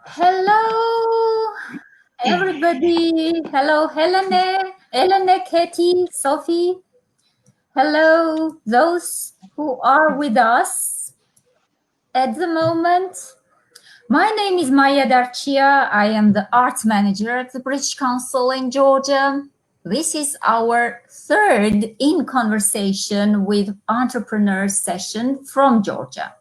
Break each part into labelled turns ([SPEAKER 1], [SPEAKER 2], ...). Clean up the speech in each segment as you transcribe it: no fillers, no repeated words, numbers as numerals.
[SPEAKER 1] Hello, everybody. Hello, Elene, Ketie, Sophie. Hello, those who are with us at the moment. My name is Maya Darcia. I am the arts manager at the British Council in Georgia. This is our third In Conversation with Entrepreneurs session from Georgia.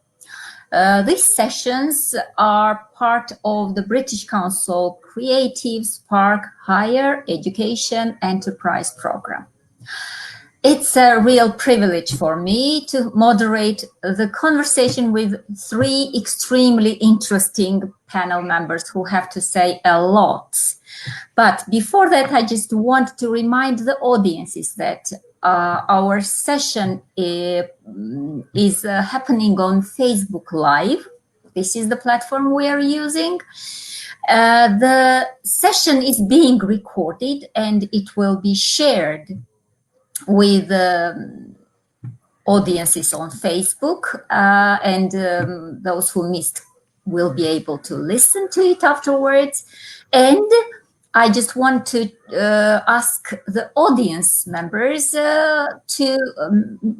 [SPEAKER 1] These sessions are part of the British Council Creative Spark Higher Education Enterprise Program. It's a real privilege for me to moderate the conversation with three extremely interesting panel members who have to say a lot. But before that, I just want to remind the audiences that our session is happening on Facebook Live. This is the platform we are using. The session is being recorded and it will be shared with audiences on Facebook, and those who missed will be able to listen to it afterwards. And I just want to ask the audience members to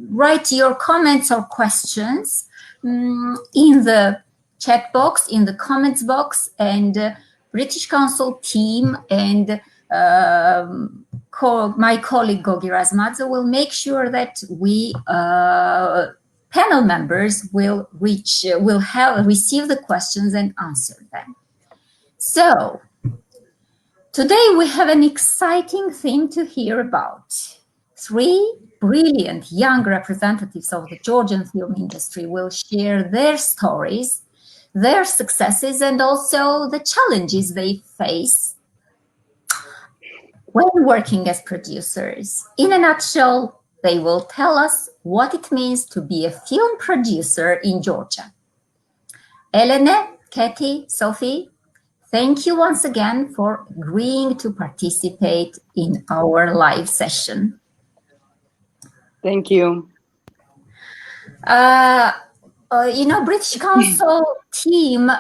[SPEAKER 1] write your comments or questions in the chat box, in the comments box, and British Council team and my colleague Gogi Razmadze will make sure that we panel members will receive the questions and answer them. So today we have an exciting thing to hear about. Three brilliant young representatives of the Georgian film industry will share their stories, their successes, and also the challenges they face when working as producers. In a nutshell, they will tell us what it means to be a film producer in Georgia. Elene, Ketie, Sophie, thank you once again for agreeing to participate in our live session.
[SPEAKER 2] Thank you.
[SPEAKER 1] British Council team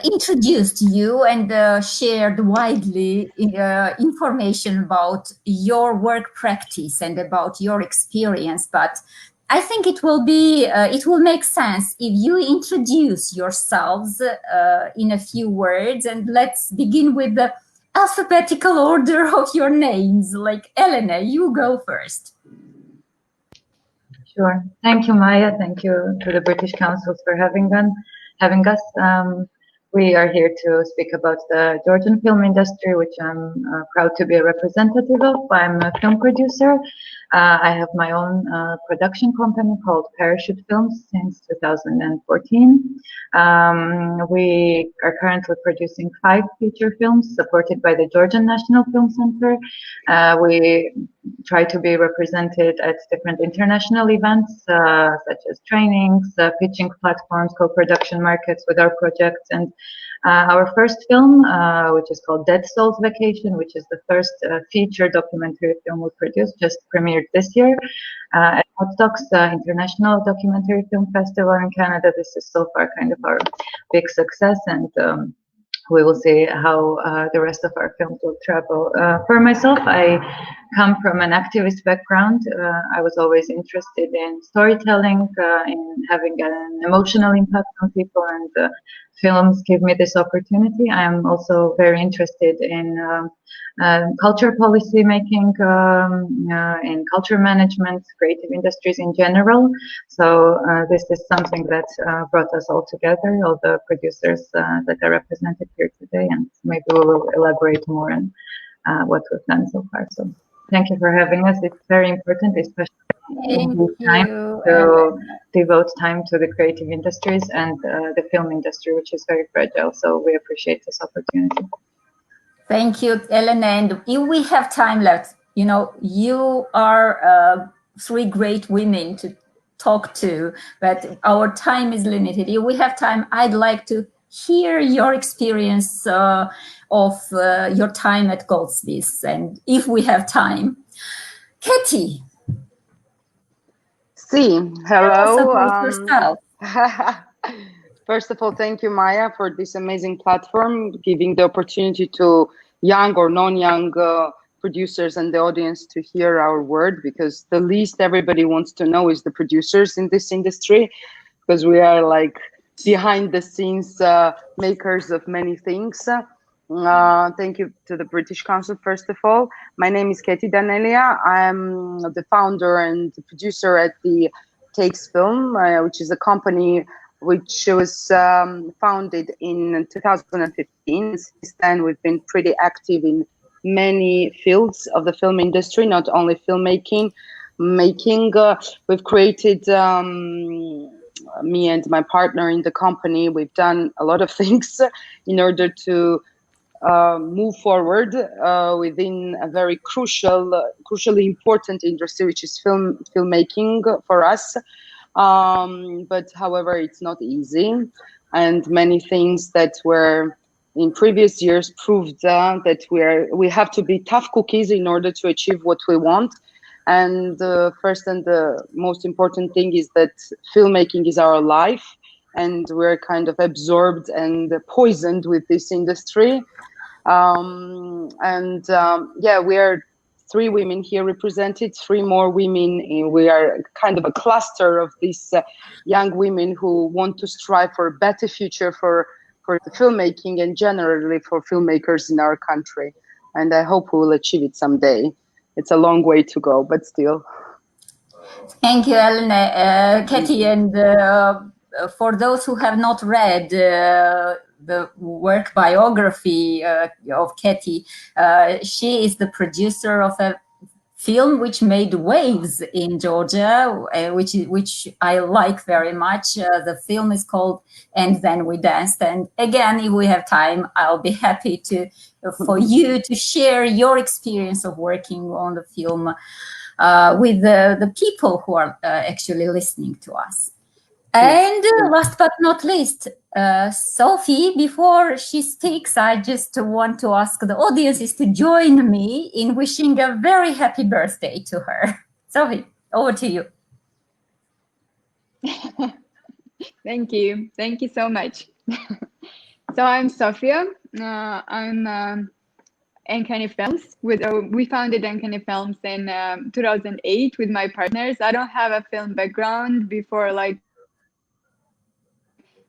[SPEAKER 1] introduced you and shared widely information about your work practice and about your experience, but I think it will make sense if you introduce yourselves in a few words, and let's begin with the alphabetical order of your names. Like Elene, you go first.
[SPEAKER 3] Sure. Thank you, Maya. Thank you to the British Council for having us. We are here to speak about the Georgian film industry, which I'm proud to be a representative of. I'm a film producer. I have my own production company called Parachute Films since 2014. We are currently producing 5 feature films supported by the Georgian National Film Center. We try to be represented at different international events, such as trainings, pitching platforms, co-production markets with our projects. And our first film, which is called Dead Souls Vacation, which is the first feature documentary film we produced, just premiered this year at Hot Docs International Documentary Film Festival in Canada. This is so far kind of our big success, and we will see how the rest of our films will travel. For myself, I come from an activist background. I was always interested in storytelling, in having an emotional impact on people, and films give me this opportunity. I am also very interested in culture policy making, in culture management, creative industries in general. So this is something that brought us all together, all the producers that are represented here today, and maybe we will elaborate more on what we've done so far. So thank you for having us. It's very important, especially in this time, to devote time to the creative industries and the film industry, which is very fragile. So we appreciate this opportunity.
[SPEAKER 1] Thank you, Elena. And if we have time left, you are 3 great women to talk to, but our time is limited. If we have time, I'd like to hear your experience of your time at Goldsmiths, and if we have time. Ketie.
[SPEAKER 2] Hello.
[SPEAKER 1] Yourself.
[SPEAKER 2] First of all, thank you, Maya, for this amazing platform, giving the opportunity to young or non-young producers and the audience to hear our word, because the least everybody wants to know is the producers in this industry, because we are like behind the scenes makers of many things. Thank you to the British Council, first of all. My name is Ketie Danelia. I'm the founder and the producer at the Takes Film, which is a company which was founded in 2015. Since then, we've been pretty active in many fields of the film industry, not only filmmaking. We've created, me and my partner in the company, we've done a lot of things in order to move forward within a very crucially important industry, which is filmmaking for us. But however, it's not easy, and many things that were in previous years proved that we have to be tough cookies in order to achieve what we want. And the first and the most important thing is that filmmaking is our life, and we're kind of absorbed and poisoned with this industry. Yeah, we are 3 women here represented, 3 more women. We are kind of a cluster of these young women who want to strive for a better future for the filmmaking and generally for filmmakers in our country. And I hope we will achieve it someday. It's a long way to go, but still.
[SPEAKER 1] Thank you, Elene, Ketie, and for those who have not read the work biography of Ketie, she is the producer of a film which made waves in Georgia, which I like very much. The film is called "And Then We Danced." And again, if we have time, I'll be happy for you to share your experience of working on the film with the people who are actually listening to us. And last but not least, Sophie, before she speaks, I just want to ask the audiences to join me in wishing a very happy birthday to her. Sophie, over to you.
[SPEAKER 4] Thank you. Thank you so much. So I'm Sophia. I'm Enkeny Films. We founded Enkeny Films in 2008 with my partners. I don't have a film background before like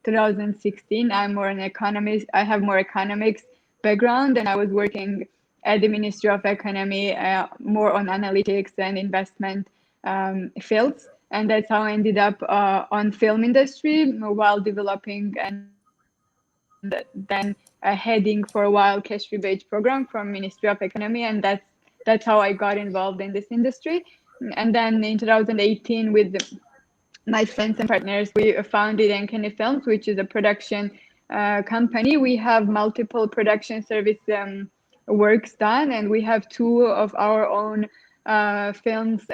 [SPEAKER 4] 2016. I'm more an economist. I have more economics background, and I was working at the Ministry of Economy more on analytics and investment fields. And that's how I ended up on film industry while developing and then heading for a while Cash Rebate program from Ministry of Economy. And that's how I got involved in this industry. And then in 2018 with my friends and partners, we founded Enkeny Films, which is a production company. We have multiple production service works done, and we have 2 of our own films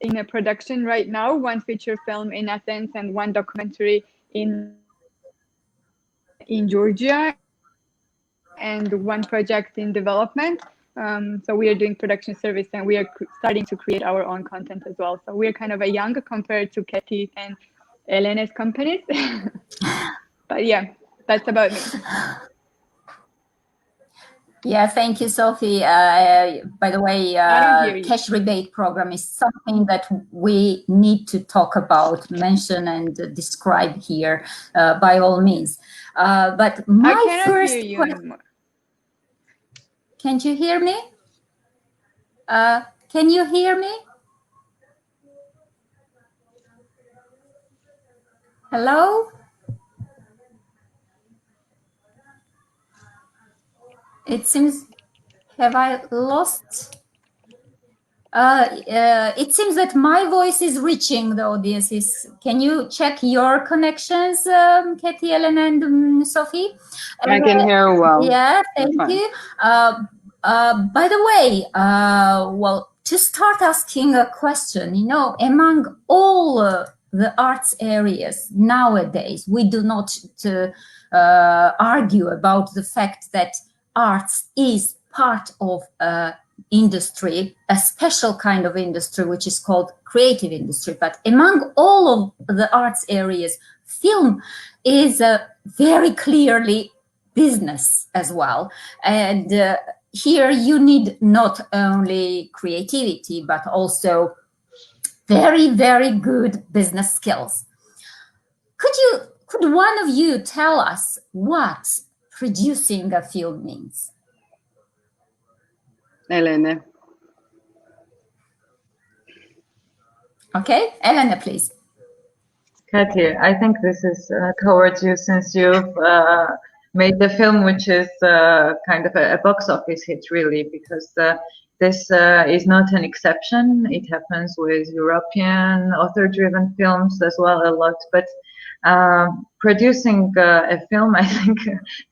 [SPEAKER 4] in a production right now, 1 feature film in Athens and 1 documentary in Georgia, and 1 project in development. So we are doing production service, and we are starting to create our own content as well. So we're kind of a young compared to Ketie and Elene's companies. But yeah, that's about me.
[SPEAKER 1] Yeah, thank you, Sophie. By the way, Cash Rebate program is something that we need to talk about, mention, and describe here by all means. But my first question. Can't you hear me? Can you hear me? Hello? It seems, have I lost? It seems that my voice is reaching the audiences. Can you check your connections, Ketie, Elene, and Sophie?
[SPEAKER 2] I can hear well.
[SPEAKER 1] Yeah, thank you. By the way, well, to start asking a question, you know, among all the arts areas nowadays, we do not argue about the fact that arts is part of industry, a special kind of industry, which is called creative industry. But among all of the arts areas, film is very clearly business as well. And here you need not only creativity, but also very, very good business skills. Could one of you tell us what producing a film means?
[SPEAKER 2] Elene.
[SPEAKER 1] Okay, Elena, please.
[SPEAKER 3] Ketie, I think this is towards you, since you've made the film, which is kind of a box office hit, really, because this is not an exception. It happens with European author-driven films as well a lot, but producing a film, I think,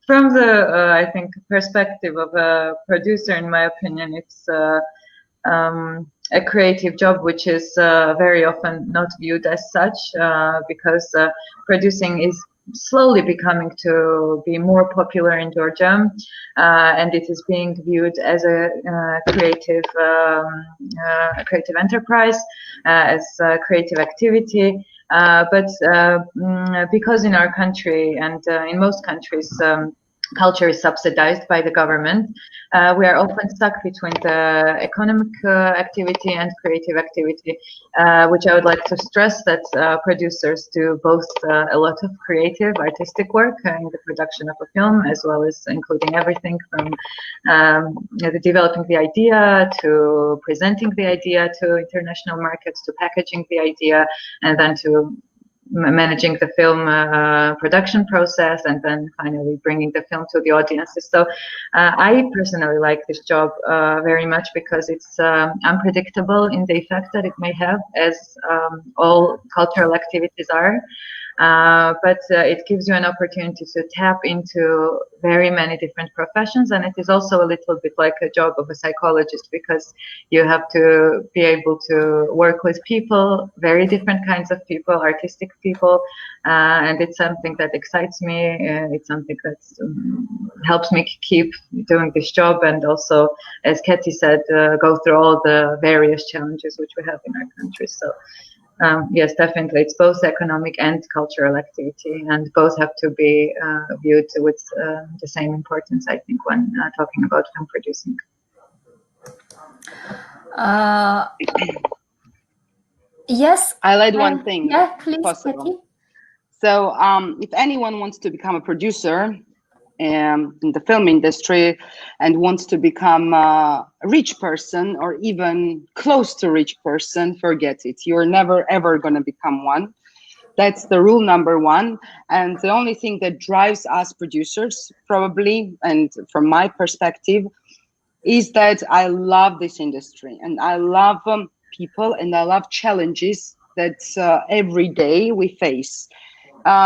[SPEAKER 3] from the I think perspective of a producer, in my opinion, it's a creative job, which is very often not viewed as such, because producing is slowly becoming to be more popular in Georgia, and it is being viewed as a creative enterprise, as a creative activity. But because in our country and in most countries, culture is subsidized by the government, we are often stuck between the economic activity and creative activity, which I would like to stress that producers do both a lot of creative, artistic work in the production of a film, as well as including everything from developing the idea to presenting the idea to international markets, to packaging the idea, and then to managing the film production process, and then finally bringing the film to the audiences. So I personally like this job very much because it's unpredictable in the effect that it may have, as all cultural activities are. But it gives you an opportunity to tap into very many different professions, and it is also a little bit like a job of a psychologist, because you have to be able to work with people, very different kinds of people, artistic people, and it's something that excites me. It's something that helps me keep doing this job, and also, as Ketie said, go through all the various challenges which we have in our country. So yes, definitely, it's both economic and cultural activity, and both have to be viewed with the same importance, I think, when talking about film producing.
[SPEAKER 1] Yes.
[SPEAKER 2] I'll add one thing.
[SPEAKER 1] Yeah, please,
[SPEAKER 2] possible.
[SPEAKER 1] Ketie.
[SPEAKER 2] So if anyone wants to become a producer in the film industry and wants to become a rich person, or even close to rich person, forget it. You're never ever going to become one. That's the rule number one. And the only thing that drives us producers, probably, and from my perspective, is that I love this industry, and I love people, and I love challenges that every day we face.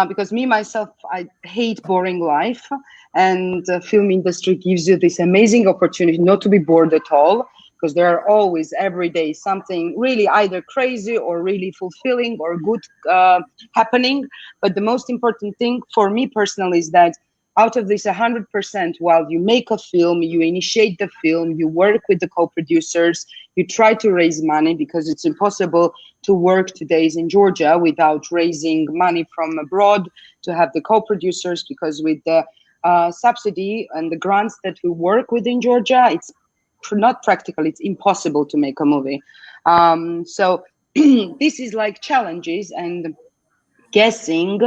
[SPEAKER 2] Because me, myself, I hate boring life, and the film industry gives you this amazing opportunity not to be bored at all, because there are always every day something really either crazy or really fulfilling or good happening. But the most important thing for me personally is that out of this 100%, while you make a film, you initiate the film, you work with the co-producers, you try to raise money, because it's impossible to work today in Georgia without raising money from abroad to have the co-producers, because with the subsidy and the grants that we work with in Georgia, it's not practical, it's impossible to make a movie. So this is like challenges and guessing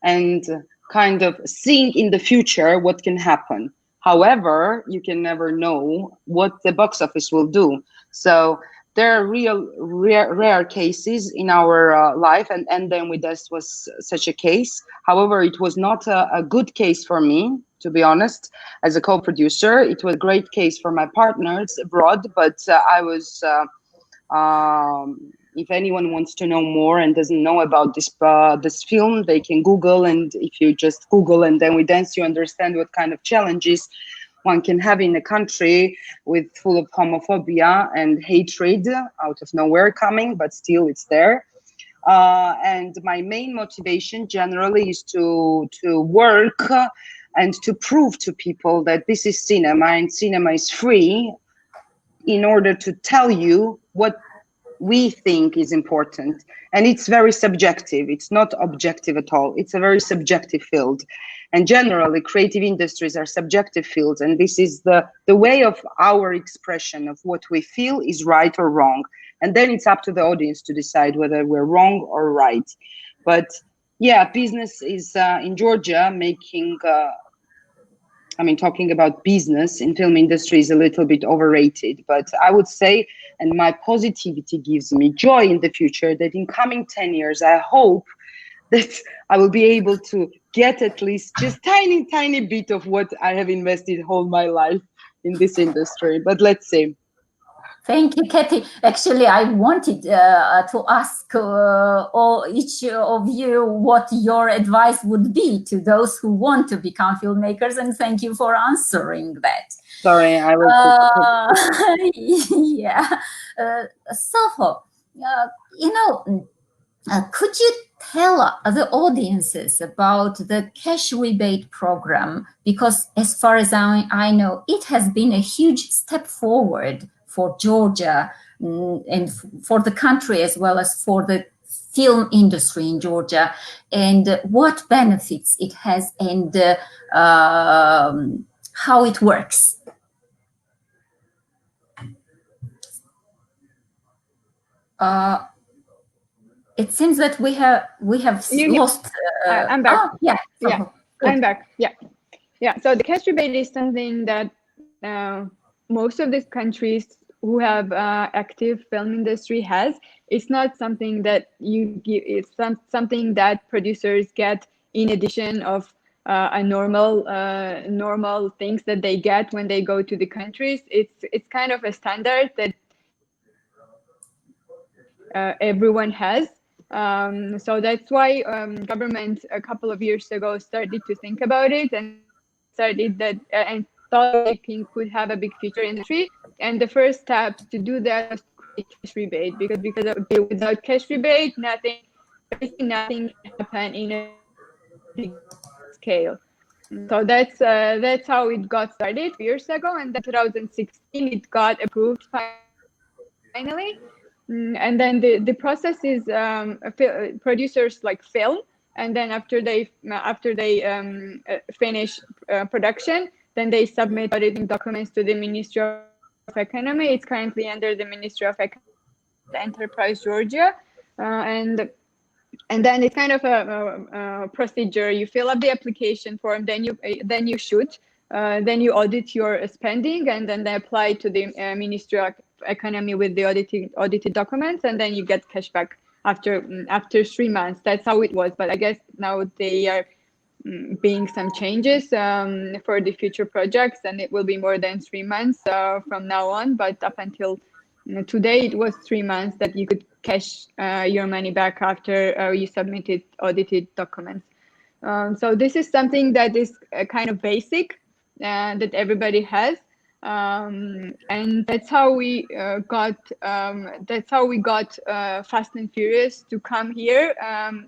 [SPEAKER 2] and kind of seeing in the future what can happen. However, you can never know what the box office will do. So there are rare cases in our life, and then with us was such a case. However, it was not a good case for me, to be honest, as a co-producer. It was a great case for my partners abroad, but I was if anyone wants to know more and doesn't know about this film, they can Google, and if you just Google and then we dance, you understand what kind of challenges one can have in a country with full of homophobia and hatred out of nowhere coming, but still it's there. And my main motivation generally is to work and to prove to people that this is cinema, and cinema is free, in order to tell you what we think is important. And it's very subjective. It's not objective at all. It's a very subjective field. And generally, creative industries are subjective fields. And this is the way of our expression of what we feel is right or wrong. And then it's up to the audience to decide whether we're wrong or right. But yeah, business is in Georgia making, talking about business in film industry is a little bit overrated, but I would say, and my positivity gives me joy in the future, that in coming 10 years, I hope that I will be able to get at least just tiny bit of what I have invested all my life in this industry. But let's see.
[SPEAKER 1] Thank you, Ketie. Actually, I wanted to ask each of you what your advice would be to those who want to become filmmakers, and thank you for answering that.
[SPEAKER 2] Sorry, I was.
[SPEAKER 1] Yeah. Sophio, could you tell the audiences about the Cash Rebate program? Because as far as I know, it has been a huge step forward for Georgia and for the country, as well as for the film industry in Georgia, and what benefits it has, and how it works. It seems that we have lost.
[SPEAKER 4] I'm back.
[SPEAKER 1] Oh, yeah.
[SPEAKER 4] Yeah, I'm back. Yeah. So the cash rebate is something that most of these countries who have active film industry has. It's not something that you give. It's something that producers get in addition of a normal things that they get when they go to the countries. It's kind of a standard that everyone has. So that's why government a couple of years ago started to think about it and started that and thought making could have a big future industry. And the first step to do that was to create cash rebate, because without cash rebate, nothing can happen in a big scale. So that's how it got started years ago, and then 2016 it got approved finally. And then the process is producers like film, and then after they finish production, then they submit auditing documents to the Ministry of Economy. It's currently under the Ministry of Economy, Enterprise Georgia, and then it's kind of a procedure. You fill up the application form, then you shoot, then you audit your spending, and then they apply to the Ministry of Economy with the audited documents, and then you get cash back after 3 months. That's how it was, but I guess now they are being some changes for the future projects, and it will be more than 3 months from now on. But up until today, it was 3 months that you could cash your money back after you submitted audited documents. So this is something that is kind of basic that everybody has. And that's how we got Fast and Furious to come here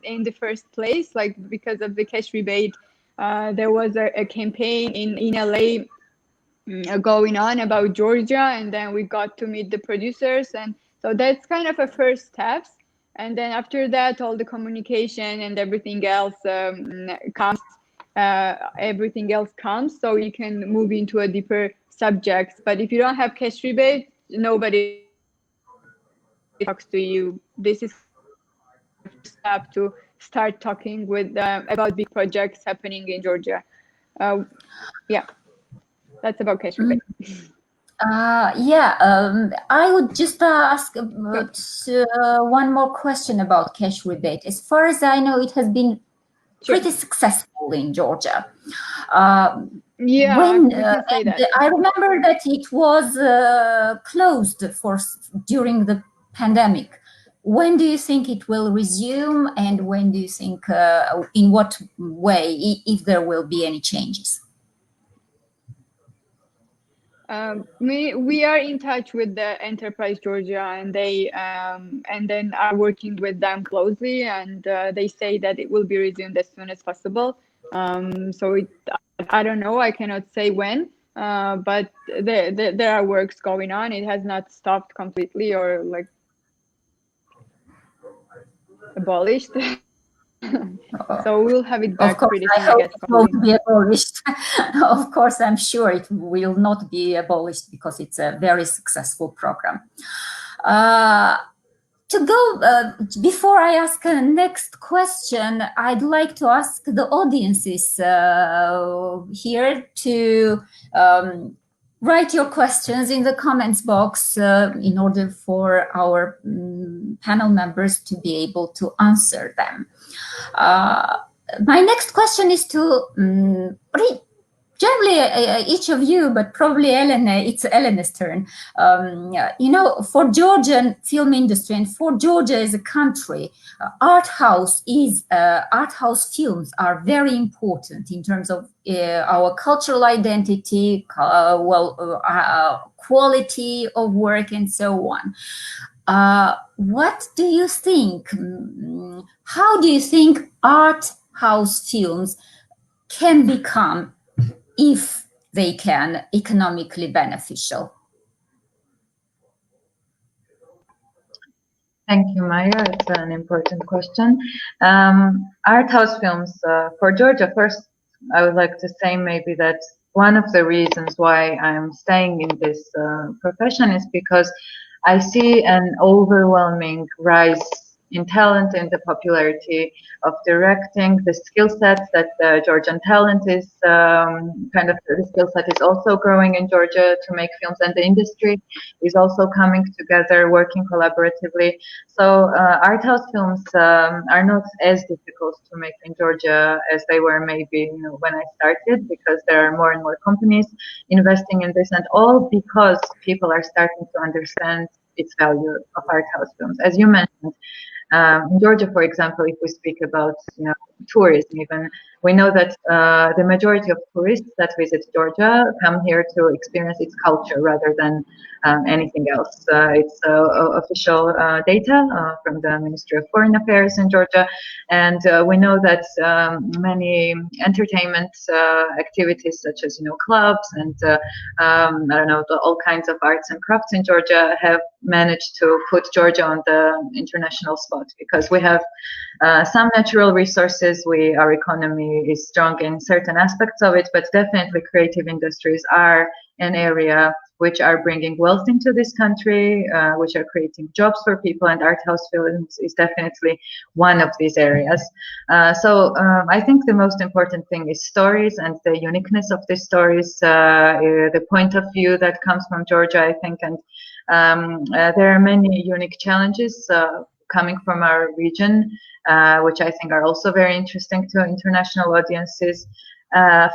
[SPEAKER 4] in the first place. Like, because of the cash rebate, there was a campaign in LA going on about Georgia, and then we got to meet the producers, and so that's kind of a first steps. And then after that, all the communication and everything else comes. So you can move into a deeper subjects. But if you don't have cash rebate, nobody talks to you. This is the first step to start talking with about big projects happening in Georgia. Yeah, that's about cash rebate.
[SPEAKER 1] I would just ask one more question about cash rebate. As far as I know, it has been pretty successful in Georgia.
[SPEAKER 4] Yeah, we can say that.
[SPEAKER 1] I remember that it was closed during the pandemic. When do you think it will resume, and when do you think, in what way, if there will be any changes?
[SPEAKER 4] We are in touch with the Enterprise Georgia, and they and then are working with them closely, and they say that it will be resumed as soon as possible. So I don't know, I cannot say when, but there are works going on. It has not stopped completely, or like abolished. So we'll have it back
[SPEAKER 1] Of course,
[SPEAKER 4] pretty
[SPEAKER 1] I
[SPEAKER 4] soon, I
[SPEAKER 1] hope
[SPEAKER 4] guess,
[SPEAKER 1] it
[SPEAKER 4] probably.
[SPEAKER 1] won't be abolished. Of course, I'm sure it will not be abolished because it's a very successful program. To go, before I ask a next question, I'd like to ask the audiences here to write your questions in the comments box in order for our panel members to be able to answer them. My next question is to generally each of you, but probably Elene, it's Elene's turn. You know, for Georgian film industry and for Georgia as a country, art house films are very important in terms of our cultural identity, quality of work, and so on. What do you think? How do you think art house films can become, if they can, economically beneficial?
[SPEAKER 3] Thank you, Maya. It's an important question. Art house films for Georgia. First, I would like to say maybe that one of the reasons why I'm staying in this profession is because I see an overwhelming rise in talent and the popularity of directing. The skill set that the Georgian talent is the skill set is also growing in Georgia to make films, and the industry is also coming together, working collaboratively. So art house films are not as difficult to make in Georgia as they were maybe when I started, because there are more and more companies investing in this, and all because people are starting to understand its value of art house films. As you mentioned, in Georgia, for example, if we speak about tourism, even we know that the majority of tourists that visit Georgia come here to experience its culture rather than anything else. It's official data from the Ministry of Foreign Affairs in Georgia, and we know that many entertainment activities, such as clubs and I don't know, all kinds of arts and crafts in Georgia, have managed to put Georgia on the international spot because we have some natural resources. Our economy is strong in certain aspects of it, but definitely creative industries are an area which are bringing wealth into this country, which are creating jobs for people, and art house films is definitely one of these areas. So I think the most important thing is stories and the uniqueness of the stories, the point of view that comes from Georgia, I think, and there are many unique challenges coming from our region, which I think are also very interesting to international audiences.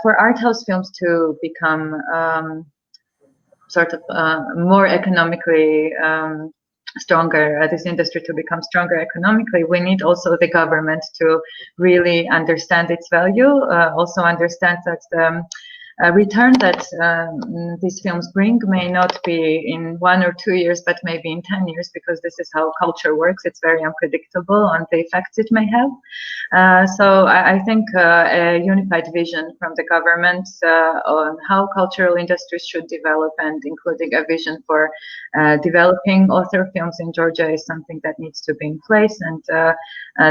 [SPEAKER 3] For art house films to become more economically stronger, this industry to become stronger economically, we need also the government to really understand its value, also understand that the return that these films bring may not be in 1 or 2 years, but maybe in 10 years, because this is how culture works. It's very unpredictable on the effects it may have. So I think a unified vision from the government on how cultural industries should develop, and including a vision for developing author films in Georgia, is something that needs to be in place. And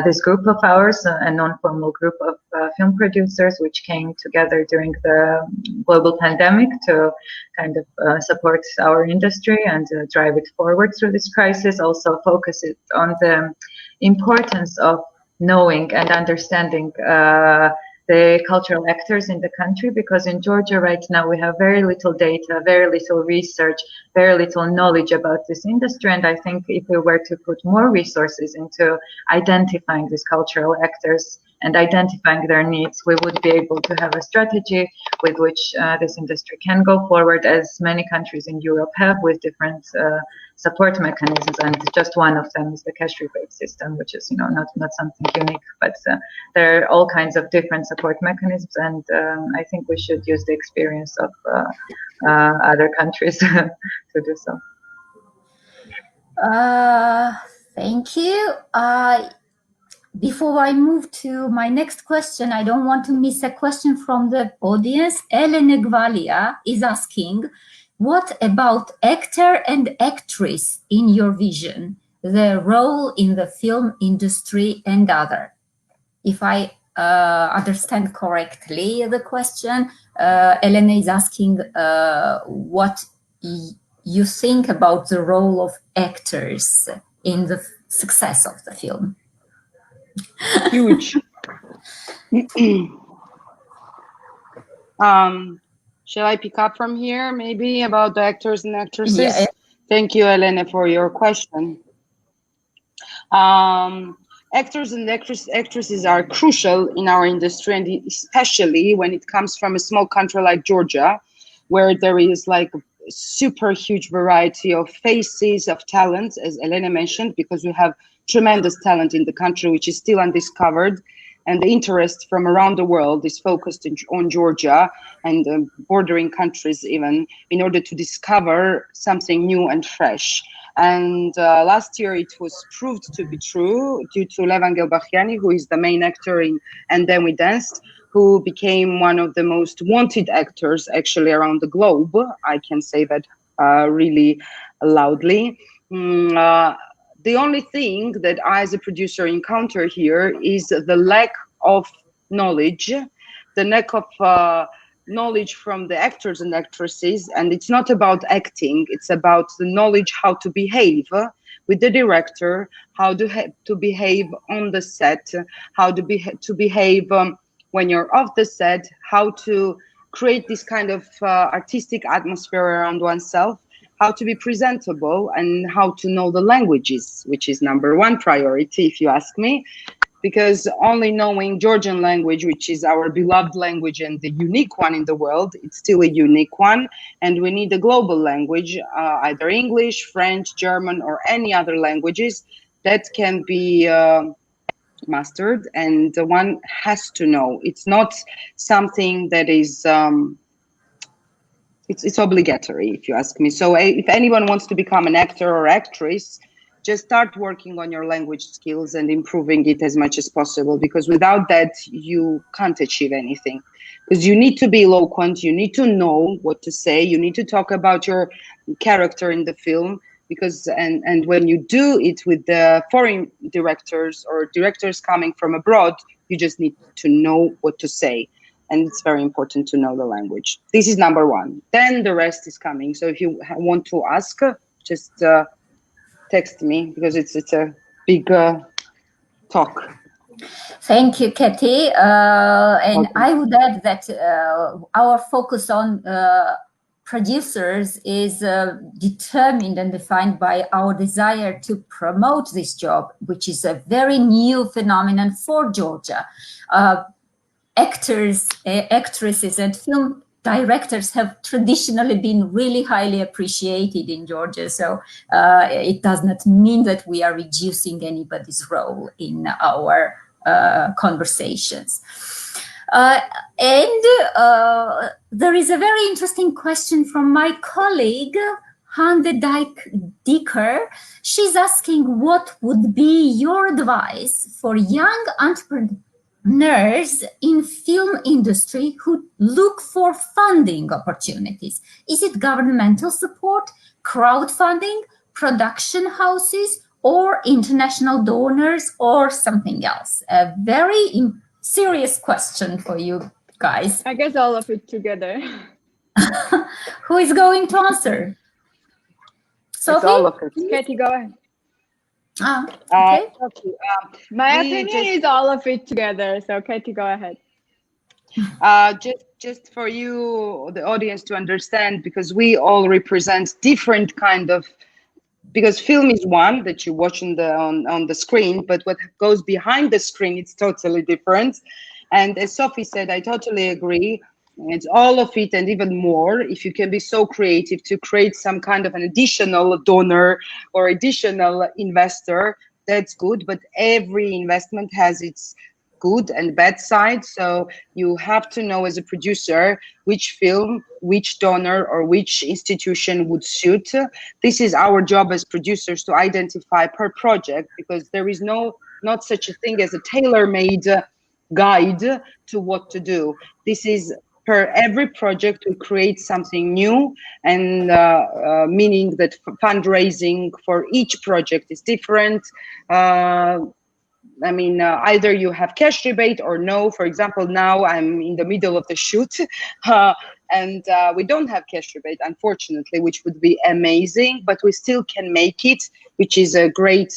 [SPEAKER 3] this group of ours, a non-formal group of film producers, which came together during the global pandemic to kind of support our industry and drive it forward through this crisis, also focus it on the importance of knowing and understanding the cultural actors in the country, because in Georgia right now we have very little data, very little research, very little knowledge about this industry. And I think if we were to put more resources into identifying these cultural actors and identifying their needs, we would be able to have a strategy with which this industry can go forward, as many countries in Europe have, with different support mechanisms. And just one of them is the Cash Rebate system, which is not something unique, but there are all kinds of different support mechanisms. And I think we should use the experience of other countries to do so.
[SPEAKER 1] Thank you. Before I move to my next question, I don't want to miss a question from the audience. Elene Gvalia is asking, what about actor and actress in your vision? their role in the film industry and other. If I understand correctly the question, Elene is asking what you think about the role of actors in the success of the film.
[SPEAKER 2] Huge. Shall I pick up from here, maybe, about the actors and actresses?
[SPEAKER 1] Yeah.
[SPEAKER 2] Thank you, Elene, for your question. Actors and actresses are crucial in our industry, and especially when it comes from a small country like Georgia, where there is like a super huge variety of faces, of talents, as Elena mentioned, because we have tremendous talent in the country, which is still undiscovered. And the interest from around the world is focused on Georgia and bordering countries even, in order to discover something new and fresh. And last year it was proved to be true due to Levan Gelbachiani, who is the main actor in And Then We Danced, who became one of the most wanted actors actually around the globe. I can say that really loudly. The only thing that I, as a producer, encounter here is the lack of knowledge, the lack of knowledge from the actors and actresses. And it's not about acting, it's about the knowledge how to behave with the director, how to behave on the set, how to behave when you're off the set, how to create this kind of artistic atmosphere around oneself, how to be presentable, and how to know the languages, which is number one priority, if you ask me, because only knowing Georgian language, which is our beloved language and the unique one in the world, it's still a unique one, and we need a global language, either English, French, German, or any other languages that can be mastered, and one has to know. It's not something that is it's obligatory, if you ask me. So if anyone wants to become an actor or actress, just start working on your language skills and improving it as much as possible, because without that, you can't achieve anything. Because you need to be eloquent, you need to know what to say, you need to talk about your character in the film, because and when you do it with the foreign directors or directors coming from abroad, you just need to know what to say. And it's very important to know the language. This is number one. Then the rest is coming. So if you want to ask, just text me, because it's a big talk.
[SPEAKER 1] Thank you, Ketie. And
[SPEAKER 2] Okay.
[SPEAKER 1] I would add that our focus on producers is determined and defined by our desire to promote this job, which is a very new phenomenon for Georgia. Actors, actresses, and film directors have traditionally been really highly appreciated in Georgia. So it does not mean that we are reducing anybody's role in our conversations. And there is a very interesting question from my colleague, Hande Dicker. She's asking, what would be your advice for young entrepreneurs in film industry who look for funding opportunities? Is it governmental support, crowdfunding, production houses, or international donors, or something else? A very serious question for you guys.
[SPEAKER 4] I guess all of it together.
[SPEAKER 1] Who is going to answer? Sophie?
[SPEAKER 2] It's all of it.
[SPEAKER 4] Ketie, go ahead.
[SPEAKER 1] Okay.
[SPEAKER 4] My opinion is all of it together. So Ketie, go ahead.
[SPEAKER 2] Just for you, the audience, to understand, because we all represent different kind of, because film is one that you watch on the screen, but what goes behind the screen, it's totally different. And as Sophie said, I totally agree. It's all of it and even more. If you can be so creative to create some kind of an additional donor or additional investor, that's good. But every investment has its good and bad side. So you have to know as a producer which film, which donor, or which institution would suit. This is our job as producers, to identify per project, because there is not such a thing as a tailor-made guide to what to do. This is per every project we create something new, and meaning that fundraising for each project is different. I mean, either you have cash rebate or no. For example, now I'm in the middle of the shoot, and we don't have cash rebate, unfortunately, which would be amazing, but we still can make it, which is a great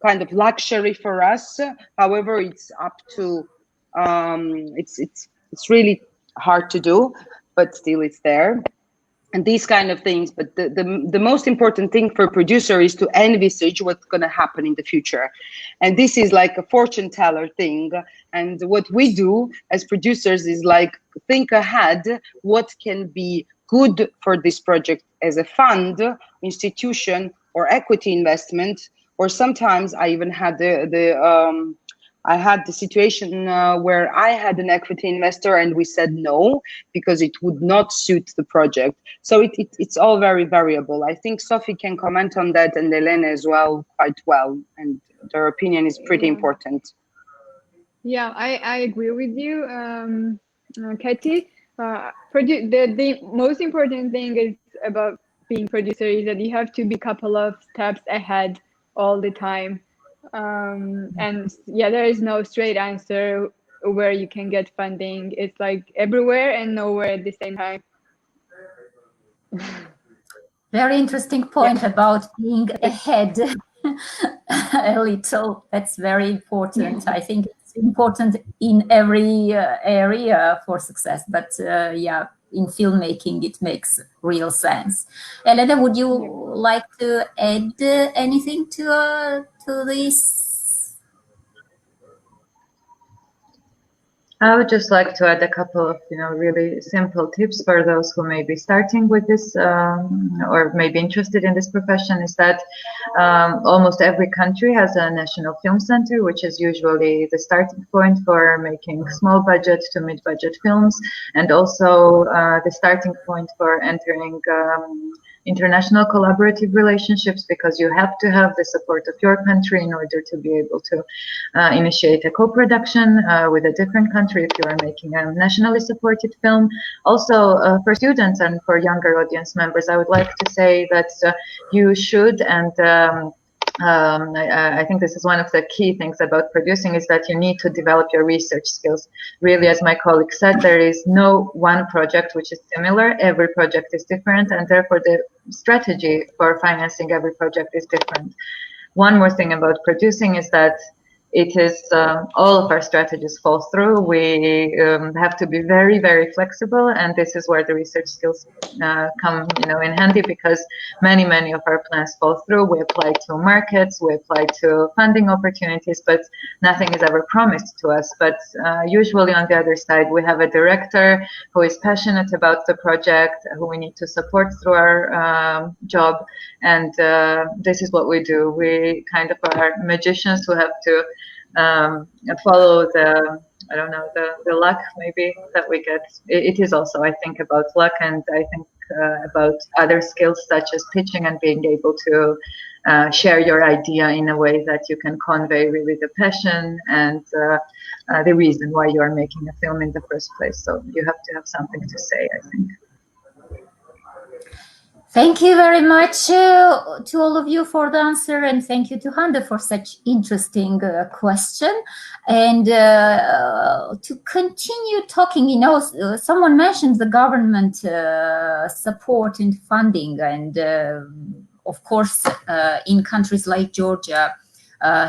[SPEAKER 2] kind of luxury for us. However, it's up to, it's really hard to do, but still it's there. And these kind of things. But the most important thing for a producer is to envisage what's going to happen in the future. And this is like a fortune teller thing. And what we do as producers is like think ahead what can be good for this project as a fund, institution, or equity investment. Or sometimes I even had I had the situation where I had an equity investor and we said no because it would not suit the project. So it's all very variable. I think Sophie can comment on that, and Elene as well, quite well, and their opinion is pretty important.
[SPEAKER 4] Yeah, I agree with you, Ketie. The most important thing is about being producer is that you have to be a couple of steps ahead all the time. And yeah, there is no straight answer where you can get funding. It's like everywhere and nowhere at the same time.
[SPEAKER 1] Very interesting point about being ahead a little. That's very important. I think it's important in every area for success, but yeah, in filmmaking, it makes real sense. Elena, would you like to add anything to this?
[SPEAKER 3] I would just like to add a couple of, really simple tips for those who may be starting with this or may be interested in this profession. Is that almost every country has a national film center, which is usually the starting point for making small budget to mid-budget films, and also the starting point for entering international collaborative relationships, because you have to have the support of your country in order to be able to initiate a co-production with a different country if you are making a nationally supported film. Also, for students and for younger audience members, I would like to say that you should, and I think this is one of the key things about producing, is that you need to develop your research skills. Really, as my colleague said, there is no one project which is similar. Every project is different, and therefore the strategy for financing every project is different. One more thing about producing is that it is all of our strategies fall through. We have to be very, very flexible, and this is where the research skills come, in handy, because many of our plans fall through. We apply to markets, we apply to funding opportunities, but nothing is ever promised to us. But usually on the other side, we have a director who is passionate about the project, who we need to support through our job, and this is what we do. We kind of are magicians who have to follow the luck maybe that we get. It is also, I think, about luck, and I think about other skills such as pitching and being able to share your idea in a way that you can convey really the passion and the reason why you are making a film in the first place. So you have to have something to say, I think.
[SPEAKER 1] Thank you very much to all of you for the answer, and thank you to Hande for such interesting question. And to continue talking, someone mentioned the government support and funding, and of course, in countries like Georgia,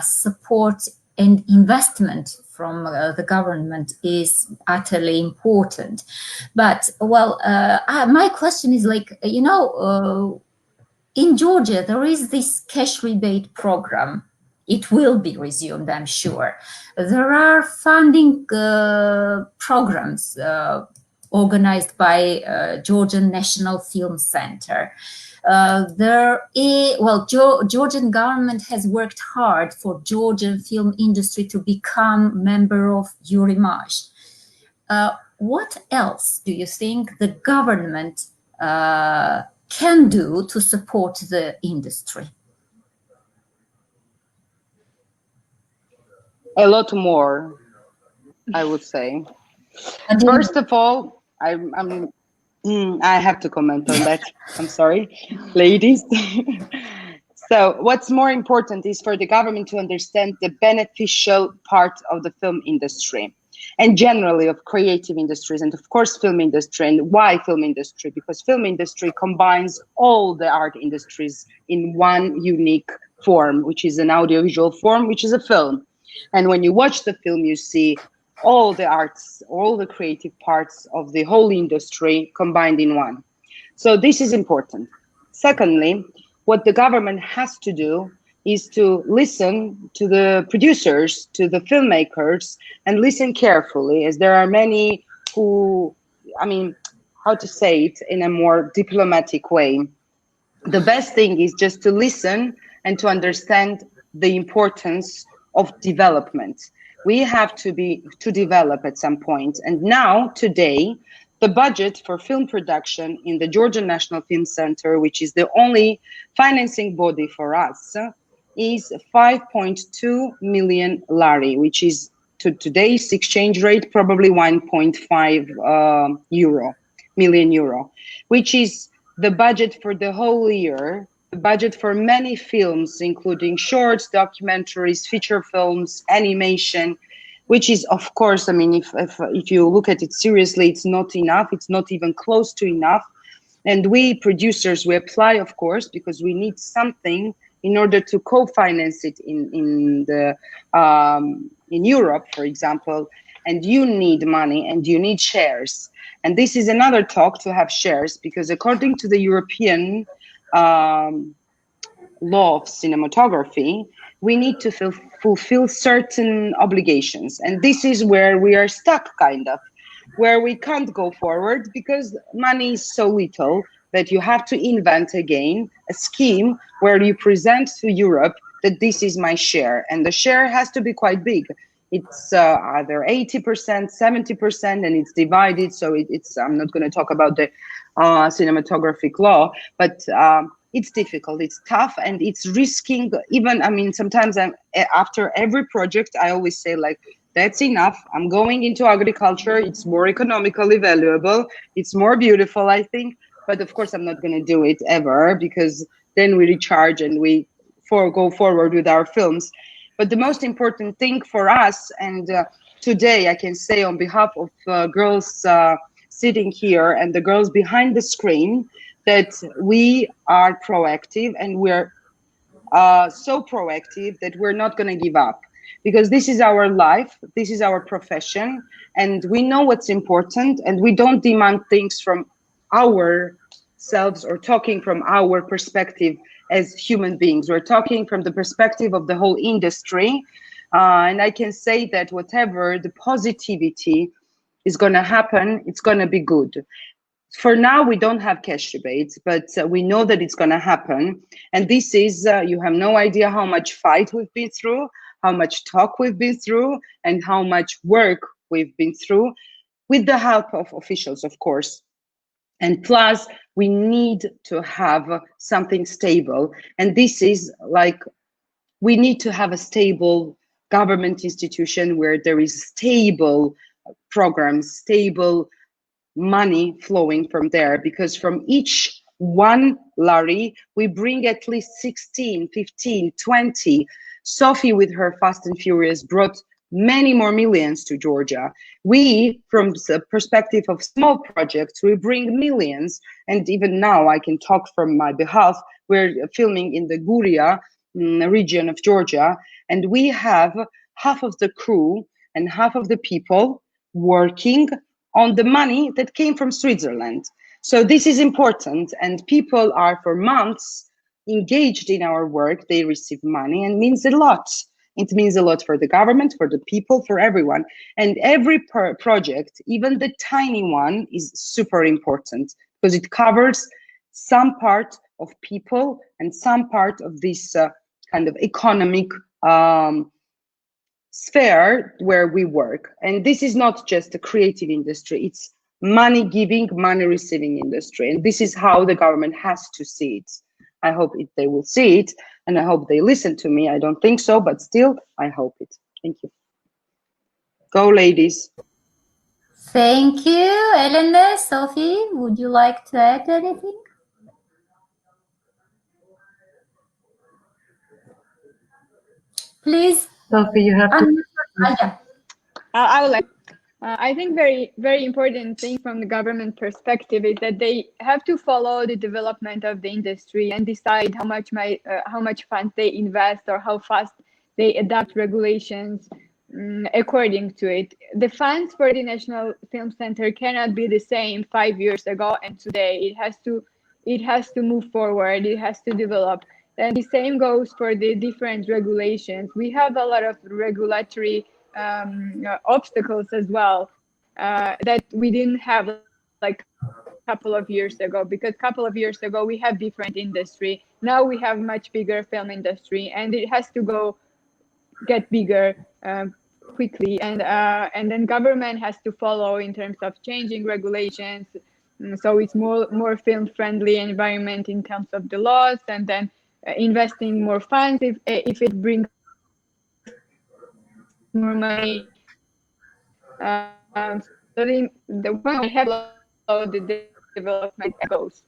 [SPEAKER 1] support and investment from the government is utterly important. But, well, my question is like, in Georgia, there is this cash rebate program. It will be resumed, I'm sure. There are funding programs organized by Georgian National Film Center. Georgian government has worked hard for Georgian film industry to become member of Eurimage. What else do you think the government can do to support the industry?
[SPEAKER 2] A lot more, I would say. First of all, I have to comment on that. I'm sorry, ladies. So what's more important is for the government to understand the beneficial part of the film industry and generally of creative industries, and of course film industry. And why film industry? Because film industry combines all the art industries in one unique form, which is an audiovisual form, which is a film. And when you watch the film, you see all the arts, all the creative parts of the whole industry combined in one. So this is important. Secondly, what the government has to do is to listen to the producers, to the filmmakers, and listen carefully, as there are many who, I mean, how to say it in a more diplomatic way. The best thing is just to listen and to understand the importance of development. We have to develop at some point. And now, today, the budget for film production in the Georgian National Film Center, which is the only financing body for us, is 5.2 million lari, which is to today's exchange rate probably 1.5 million euro, which is the budget for the whole year, the budget for many films, including shorts, documentaries, feature films, animation, which is, of course, I mean, if you look at it seriously, it's not enough. It's not even close to enough. And we producers, we apply, of course, because we need something in order to co-finance it in Europe, for example. And you need money and you need shares. And this is another talk to have shares, because according to the European law of cinematography, we need to fulfill certain obligations. And this is where we are stuck, kind of, where we can't go forward because money is so little that you have to invent again a scheme where you present to Europe that this is my share. And the share has to be quite big. It's either 80%, 70%, and it's divided. So it's, I'm not going to talk about the cinematographic law, but it's difficult, it's tough, and it's risking even, I mean, sometimes after every project, I always say, like, that's enough. I'm going into agriculture. It's more economically valuable. It's more beautiful, I think. But of course, I'm not going to do it ever, because then we recharge and we go forward with our films. But the most important thing for us, and today I can say on behalf of girls sitting here and the girls behind the screen, that we are proactive, and we're so proactive that we're not going to give up, because this is our life, this is our profession, and we know what's important, and we don't demand things from ourselves or talking from our perspective as human beings. We're talking from the perspective of the whole industry, and I can say that whatever the positivity is going to happen, it's going to be good. For now, we don't have cash rebates, but we know that it's going to happen. And this is, you have no idea how much fight we've been through, how much talk we've been through, and how much work we've been through, with the help of officials, of course. And plus, we need to have something stable. And this is like, we need to have a stable government institution where there is stable programs, stable money flowing from there, because from each one lari, we bring at least 16, 15, 20. Sophie, with her Fast and Furious, brought many more millions to Georgia. We, from the perspective of small projects, we bring millions. And even now, I can talk from my behalf, we're filming in the Guria region of Georgia, and we have half of the crew and half of the people working on the money that came from Switzerland. So this is important, and people are for months engaged in our work. They receive money, and means a lot. It means a lot for the government, for the people, for everyone. And every project, even the tiny one, is super important, because it covers some part of people and some part of this kind of economic sphere where we work. And this is not just a creative industry, it's money giving, money receiving industry. And this is how the government has to see it. I hope they will see it, and I hope they listen to me. I don't think so, but still, I hope it. Thank you. Go, ladies.
[SPEAKER 1] Thank you, Elene. Sophie, would you like to add anything? Please.
[SPEAKER 3] Sophie, you have to.
[SPEAKER 4] I would like. I think very important thing from the government perspective is that they have to follow the development of the industry and decide how much funds they invest or how fast they adapt regulations according to it. The funds for the National Film Center cannot be the same 5 years ago and today. It has to move forward. It has to develop. And the same goes for the different regulations. We have a lot of regulatory obstacles as well that we didn't have like a couple of years ago, because a couple of years ago we have different industry. Now we have much bigger film industry, and it has to get bigger quickly, and then government has to follow in terms of changing regulations, so it's more film friendly environment in terms of the laws, and then investing more funds if it brings more money. So the one we have the development goes.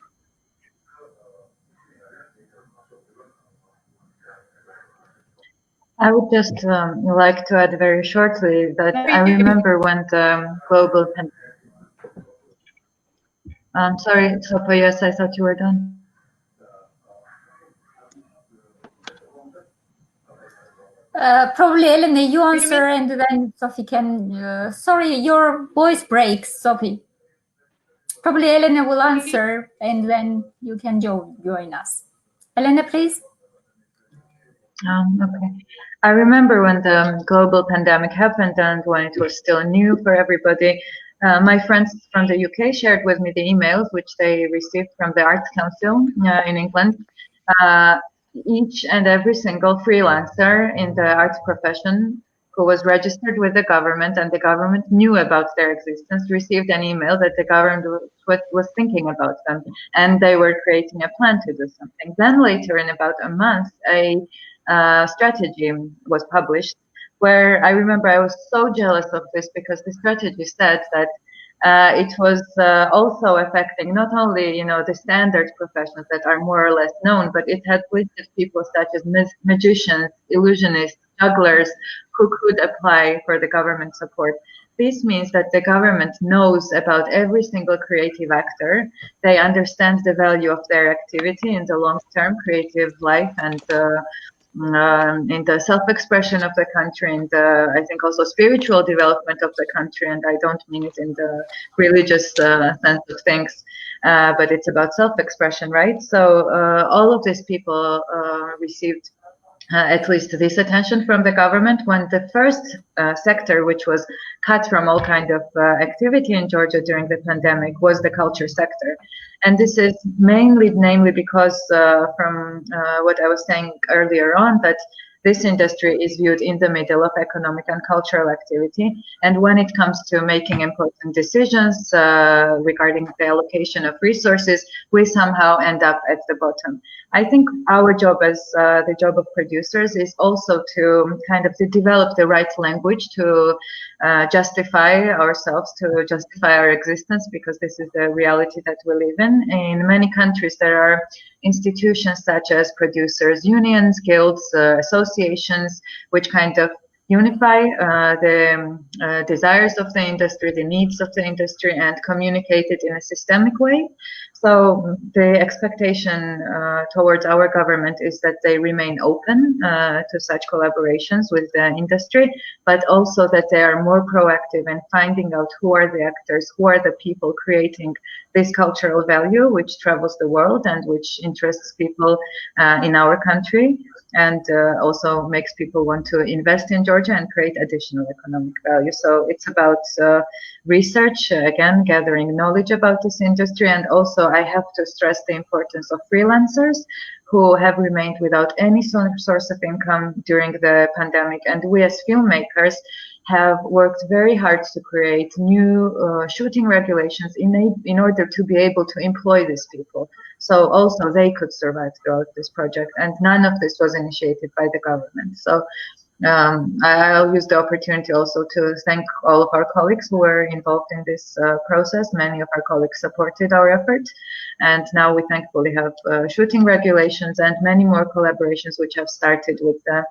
[SPEAKER 3] I would just like to add very shortly that I remember when the global sorry, Sophia, yes, I thought you were done.
[SPEAKER 1] Probably Elene, you answer, and then Sophie can. Sorry, your voice breaks, Sophie. Probably Elene will answer, and then you can join us. Elene, please.
[SPEAKER 3] Okay. I remember when the global pandemic happened and when it was still new for everybody. My friends from the UK shared with me the emails which they received from the Arts Council in England. Each and every single freelancer in the arts profession who was registered with the government and the government knew about their existence received an email that the government was thinking about them and they were creating a plan to do something. Then later, in about a month, a strategy was published where I remember I was so jealous of this because the strategy said that it was also affecting not only, you know, the standard professions that are more or less known, but it had listed people such as magicians, illusionists, jugglers who could apply for the government support. This means that the government knows about every single creative actor. They understand the value of their activity in the long-term creative life and in the self-expression of the country, and I think also spiritual development of the country. And I don't mean it in the religious sense of things, but it's about self-expression, right? So all of these people received at least this attention from the government when the first sector which was cut from all kind of activity in Georgia during the pandemic was the culture sector. And this is namely because from what I was saying earlier on, that this industry is viewed in the middle of economic and cultural activity. And when it comes to making important decisions regarding the allocation of resources, we somehow end up at the bottom. I think our job as the job of producers is also to kind of to develop the right language to justify ourselves, to justify our existence, because this is the reality that we live in. In many countries, there are institutions such as producers' unions, guilds, associations, which kind of unify the desires of the industry, the needs of the industry, and communicate it in a systemic way. So the expectation towards our government is that they remain open to such collaborations with the industry, but also that they are more proactive in finding out who are the actors, who are the people creating this cultural value which travels the world and which interests people in our country, and also makes people want to invest in Georgia and create additional economic value. So it's about research, again, gathering knowledge about this industry. And also I have to stress the importance of freelancers who have remained without any source of income during the pandemic. And we as filmmakers have worked very hard to create new shooting regulations in order to be able to employ these people. So also they could survive throughout this project, and none of this was initiated by the government. So I'll use the opportunity also to thank all of our colleagues who were involved in this process. Many of our colleagues supported our effort, and now we thankfully have shooting regulations and many more collaborations which have started with the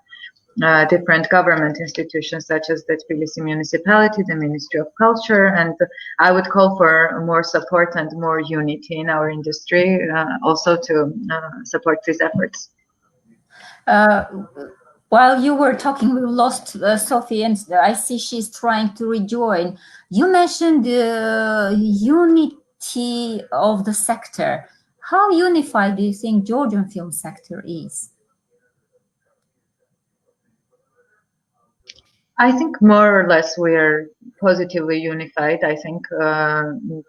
[SPEAKER 3] different government institutions such as the Tbilisi municipality, the Ministry of Culture, and I would call for more support and more unity in our industry also to support these efforts.
[SPEAKER 1] While you were talking, we lost Sophie, and I see she's trying to rejoin. You mentioned the unity of the sector. How unified do you think Georgian film sector is?
[SPEAKER 3] I think more or less we are positively unified. I think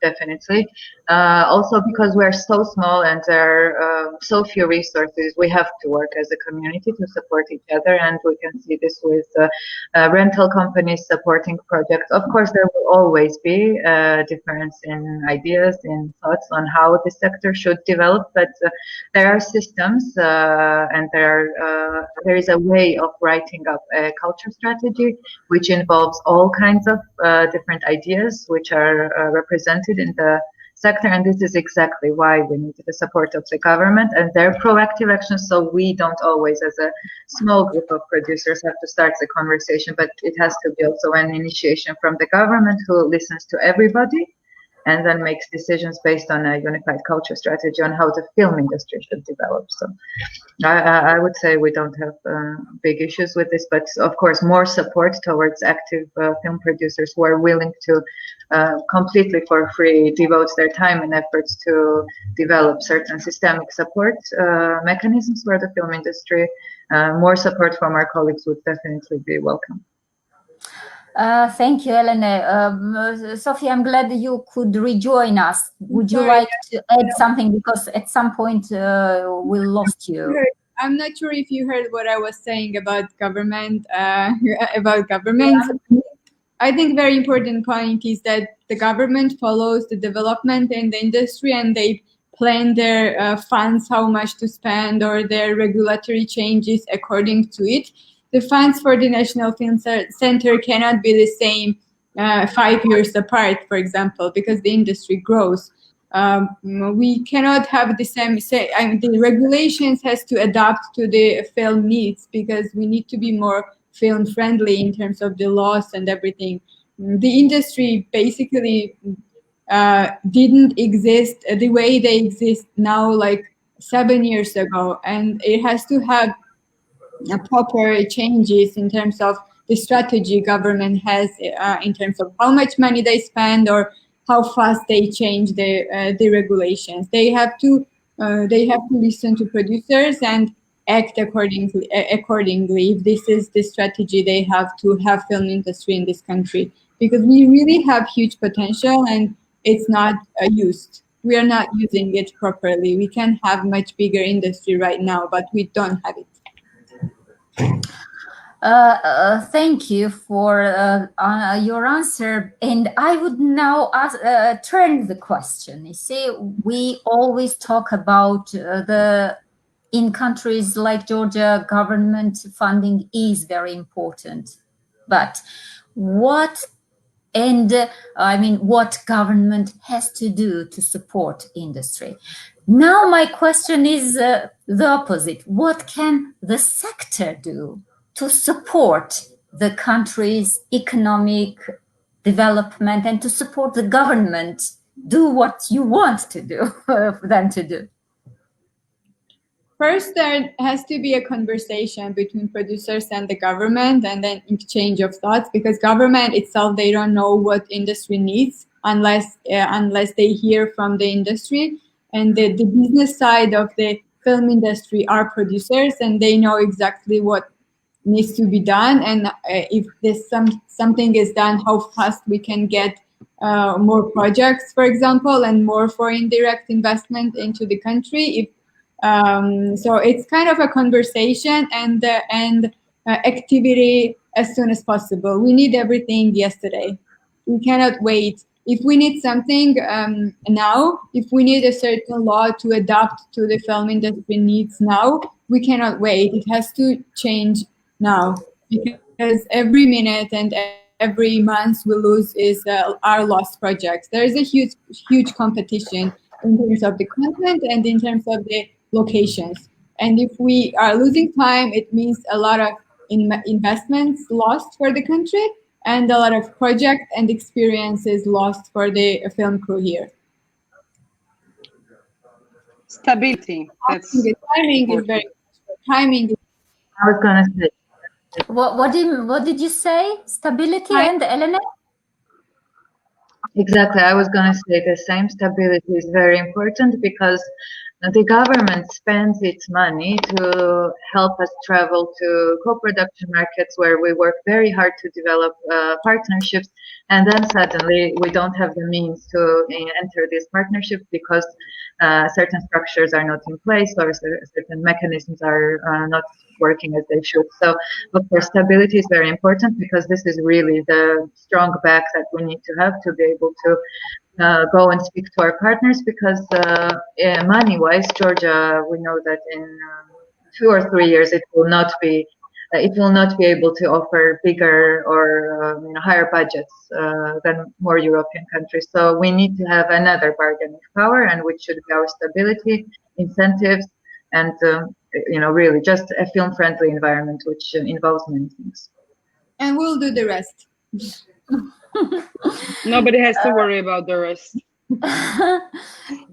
[SPEAKER 3] definitely. Also because we're so small and there are so few resources, we have to work as a community to support each other, and we can see this with rental companies supporting projects. Of course, there will always be a difference in ideas, in thoughts on how the sector should develop, but there are systems and there is a way of writing up a culture strategy which involves all kinds of different ideas which are represented in the sector, and this is exactly why we need the support of the government and their proactive actions. So we don't always, as a small group of producers, have to start the conversation, but it has to be also an initiation from the government who listens to everybody and then makes decisions based on a unified culture strategy on how the film industry should develop. So I would say we don't have big issues with this, but of course more support towards active film producers who are willing to completely for free devote their time and efforts to develop certain systemic support mechanisms for the film industry. More support from our colleagues would definitely be welcome.
[SPEAKER 1] Thank you, Elene. Sophie, I'm glad you could rejoin us. Would you like to add something? Because at some point we lost you.
[SPEAKER 4] I'm not sure if you heard what I was saying about government. I think very important point is that the government follows the development in the industry and they plan their funds, how much to spend, or their regulatory changes according to it. The funds for the National Film Center cannot be the same 5 years apart, for example, because the industry grows. We cannot have the same, the regulations has to adapt to the film needs because we need to be more film friendly in terms of the laws and everything. The industry basically didn't exist the way they exist now, like 7 years ago, and it has to have proper changes in terms of the strategy government has in terms of how much money they spend or how fast they change the regulations. They have to listen to producers and act accordingly. If this is the strategy they have to have film industry in this country, because we really have huge potential and it's not used. We are not using it properly. We can have much bigger industry right now, but we don't have it.
[SPEAKER 1] Thank you for your answer, and I would now turn the question. You see, we always talk about in countries like Georgia, government funding is very important, but what government has to do to support industry? Now my question is the opposite. What can the sector do to support the country's economic development and to support the government do what you want to do for them to do?
[SPEAKER 4] First, there has to be a conversation between producers and the government, and then exchange of thoughts, because government itself, they don't know what industry needs unless they hear from the industry. And the business side of the film industry are producers, and they know exactly what needs to be done, and if there's something is done, how fast we can get more projects, for example, and more foreign direct investment into the country. So it's kind of a conversation and activity as soon as possible. We need everything yesterday. We cannot wait. If we need something now, if we need a certain law to adapt to the film industry needs now, we cannot wait. It has to change now. because every minute and every month we lose is our lost projects. There is a huge competition in terms of the content and in terms of the locations. And if we are losing time, it means a lot of investments lost for the country and a lot of project and experiences lost for the film crew here.
[SPEAKER 2] Stability. That's
[SPEAKER 4] timing is very timing.
[SPEAKER 3] I was gonna say.
[SPEAKER 1] What did you say? Stability and Elene?
[SPEAKER 3] Exactly. I was going to say the same. Stability is very important because the government spends its money to help us travel to co-production markets where we work very hard to develop partnerships, and then suddenly we don't have the means to enter these partnerships because certain structures are not in place or certain mechanisms are not working as they should. So, of course, stability is very important because this is really the strong back that we need to have to be able to go and speak to our partners because money-wise, Georgia, we know that in 2 or 3 years it will not be able to offer bigger or higher budgets than more European countries. So we need to have another bargaining power, and which should be our stability, incentives, and really just a film-friendly environment, which involves many things.
[SPEAKER 4] And we'll do the rest.
[SPEAKER 2] Nobody has to worry about the rest.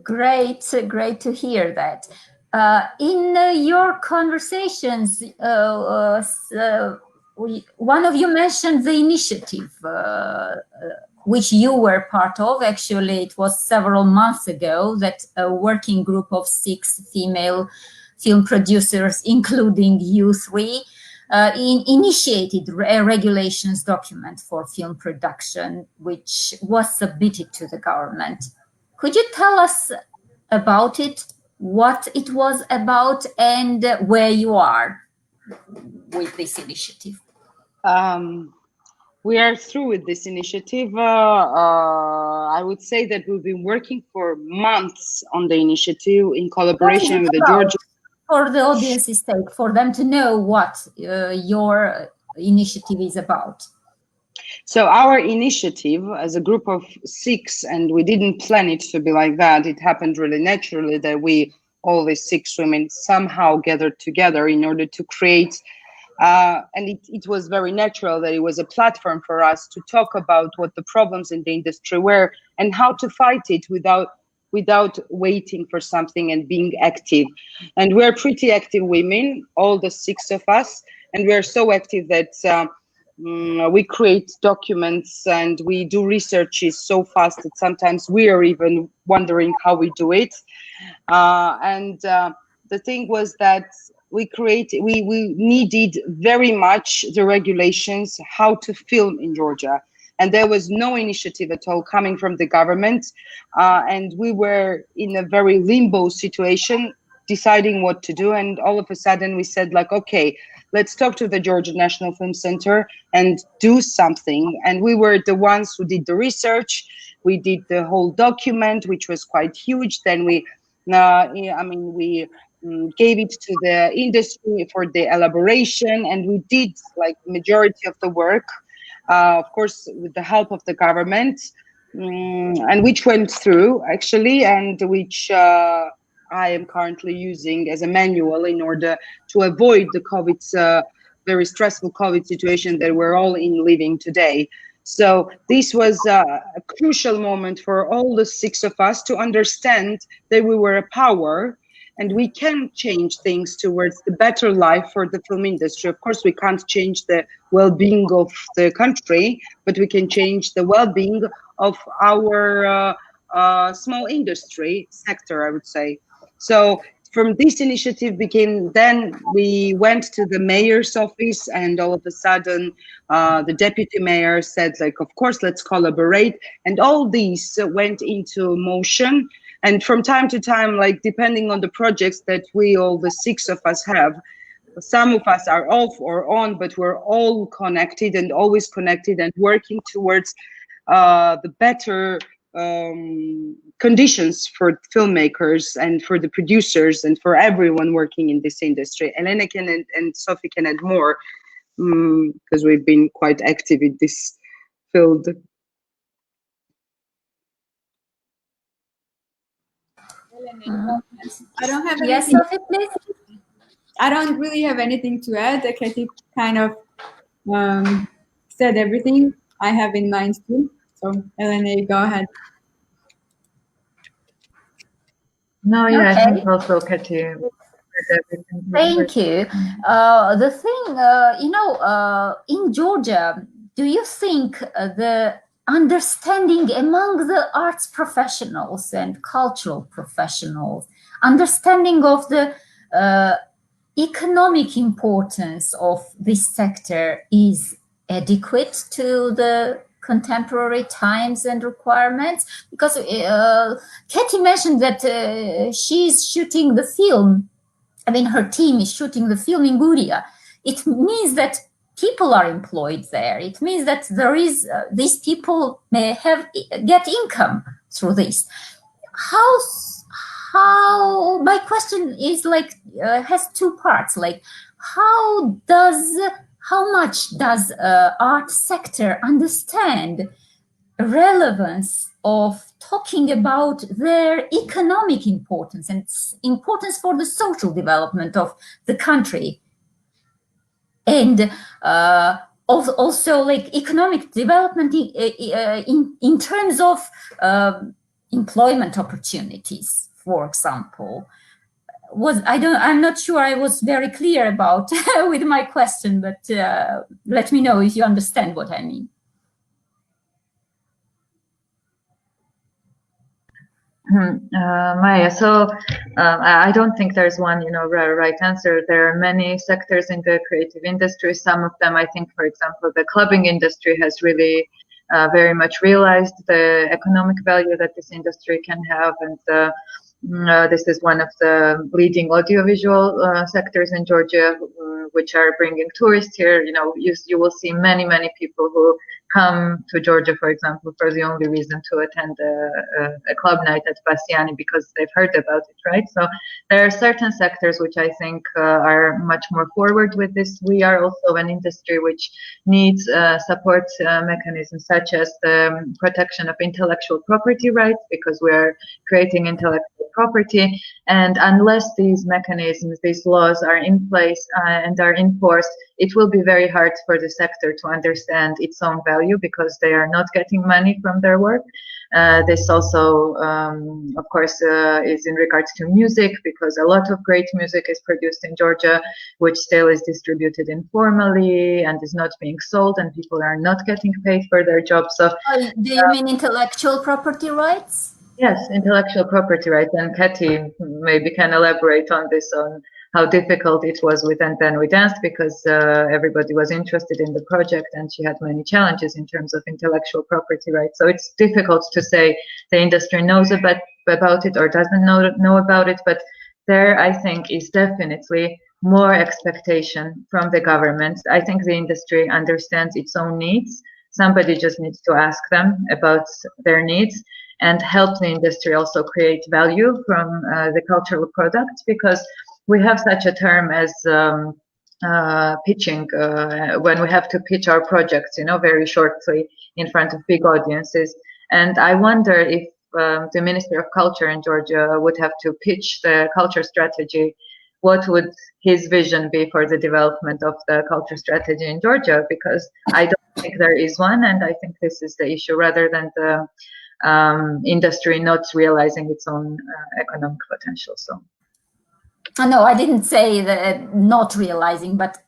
[SPEAKER 1] Great to hear that. In your conversations, one of you mentioned the initiative which you were part of. Actually, it was several months ago that a working group of 6 female film producers, including you 3, initiated a regulations document for film production, which was submitted to the government. Could you tell us about it, what it was about, and where you are with this initiative?
[SPEAKER 2] We are through with this initiative. I would say that we've been working for months on the initiative in collaboration with the Georgia.
[SPEAKER 1] For the audience's sake, for them to know what your initiative is about.
[SPEAKER 2] So our initiative as a group of 6, and we didn't plan it to be like that. It happened really naturally that we, all these 6 women, somehow gathered together in order to create, and it was very natural that it was a platform for us to talk about what the problems in the industry were and how to fight it without waiting for something and being active. And we're pretty active women, all the 6 of us, and we're so active that we create documents and we do researches so fast that sometimes we are even wondering how we do it. The thing was that we needed very much the regulations, how to film in Georgia. And there was no initiative at all coming from the government. And we were in a very limbo situation, deciding what to do. And all of a sudden we said, like, okay, let's talk to the Georgia National Film Center and do something. And we were the ones who did the research. We did the whole document, which was quite huge. Then we gave it to the industry for the elaboration, and we did like majority of the work, of course, with the help of the government, and which went through actually, and which I am currently using as a manual in order to avoid the COVID, very stressful COVID situation that we're all in living today. So this was a crucial moment for all the 6 of us to understand that we were a power and we can change things towards the better life for the film industry. Of course, we can't change the well-being of the country, but we can change the well-being of our small industry sector, I would say. So from this initiative then we went to the mayor's office, and all of a sudden the deputy mayor said, like, of course, let's collaborate. And all these went into motion. And from time to time, like depending on the projects that we, all the 6 of us have, some of us are off or on, but we're all connected and always connected and working towards the better conditions for filmmakers and for the producers and for everyone working in this industry. Elene can and Sophie can add more. because we've been quite active in this field.
[SPEAKER 4] I don't have
[SPEAKER 1] Yes,
[SPEAKER 4] anything.
[SPEAKER 1] Sophie, please.
[SPEAKER 4] I don't really have anything to add. Ketie kind of said everything I have in mind too. So, Elene, go ahead.
[SPEAKER 3] No, yeah, I
[SPEAKER 1] Okay.
[SPEAKER 3] think also Ketie.
[SPEAKER 1] Thank you. The thing, in Georgia, do you think the understanding among the arts professionals and cultural professionals, understanding of the economic importance of this sector is adequate to the contemporary times and requirements? Because Ketie mentioned that she's shooting the film. I mean, her team is shooting the film in Guria. It means that people are employed there. It means that there is these people may get income through this. How my question is like has two parts. Like, how much does art sector understand relevance of talking about their economic importance and importance for the social development of the country, and also like economic development in terms of employment opportunities, for example. I'm not sure I was very clear about with my question, but let me know if you understand what I mean.
[SPEAKER 3] Maya, so I don't think there's one, right answer. There are many sectors in the creative industry. Some of them, I think, for example, the clubbing industry has really very much realized the economic value that this industry can have, and this is one of the leading audiovisual sectors in Georgia, which are bringing tourists here. You will see many people who come to Georgia, for example, for the only reason to attend a club night at Bassiani because they've heard about it, right? So there are certain sectors which I think are much more forward with this. We are also an industry which needs support mechanisms such as the protection of intellectual property rights, because we are creating intellectual property, and unless these mechanisms, these laws are in place and are enforced, it will be very hard for the sector to understand its own value because they are not getting money from their work. This also, of course, is in regards to music, because a lot of great music is produced in Georgia, which still is distributed informally and is not being sold, and people are not getting paid for their jobs. So,
[SPEAKER 1] do you mean intellectual property rights?
[SPEAKER 3] Yes, intellectual property rights, and Ketie maybe can elaborate on this, on how difficult it was with And Then We Danced, because everybody was interested in the project and she had many challenges in terms of intellectual property rights. So it's difficult to say the industry knows about it or doesn't know about it, but there I think is definitely more expectation from the government. I think the industry understands its own needs. Somebody just needs to ask them about their needs and help the industry also create value from the cultural products, because we have such a term as pitching, when we have to pitch our projects, very shortly in front of big audiences. And I wonder if the Minister of Culture in Georgia would have to pitch the culture strategy, what would his vision be for the development of the culture strategy in Georgia? Because I don't think there is one, and I think this is the issue, rather than the industry not realizing its own economic potential. So,
[SPEAKER 1] no, I didn't say that not realizing, but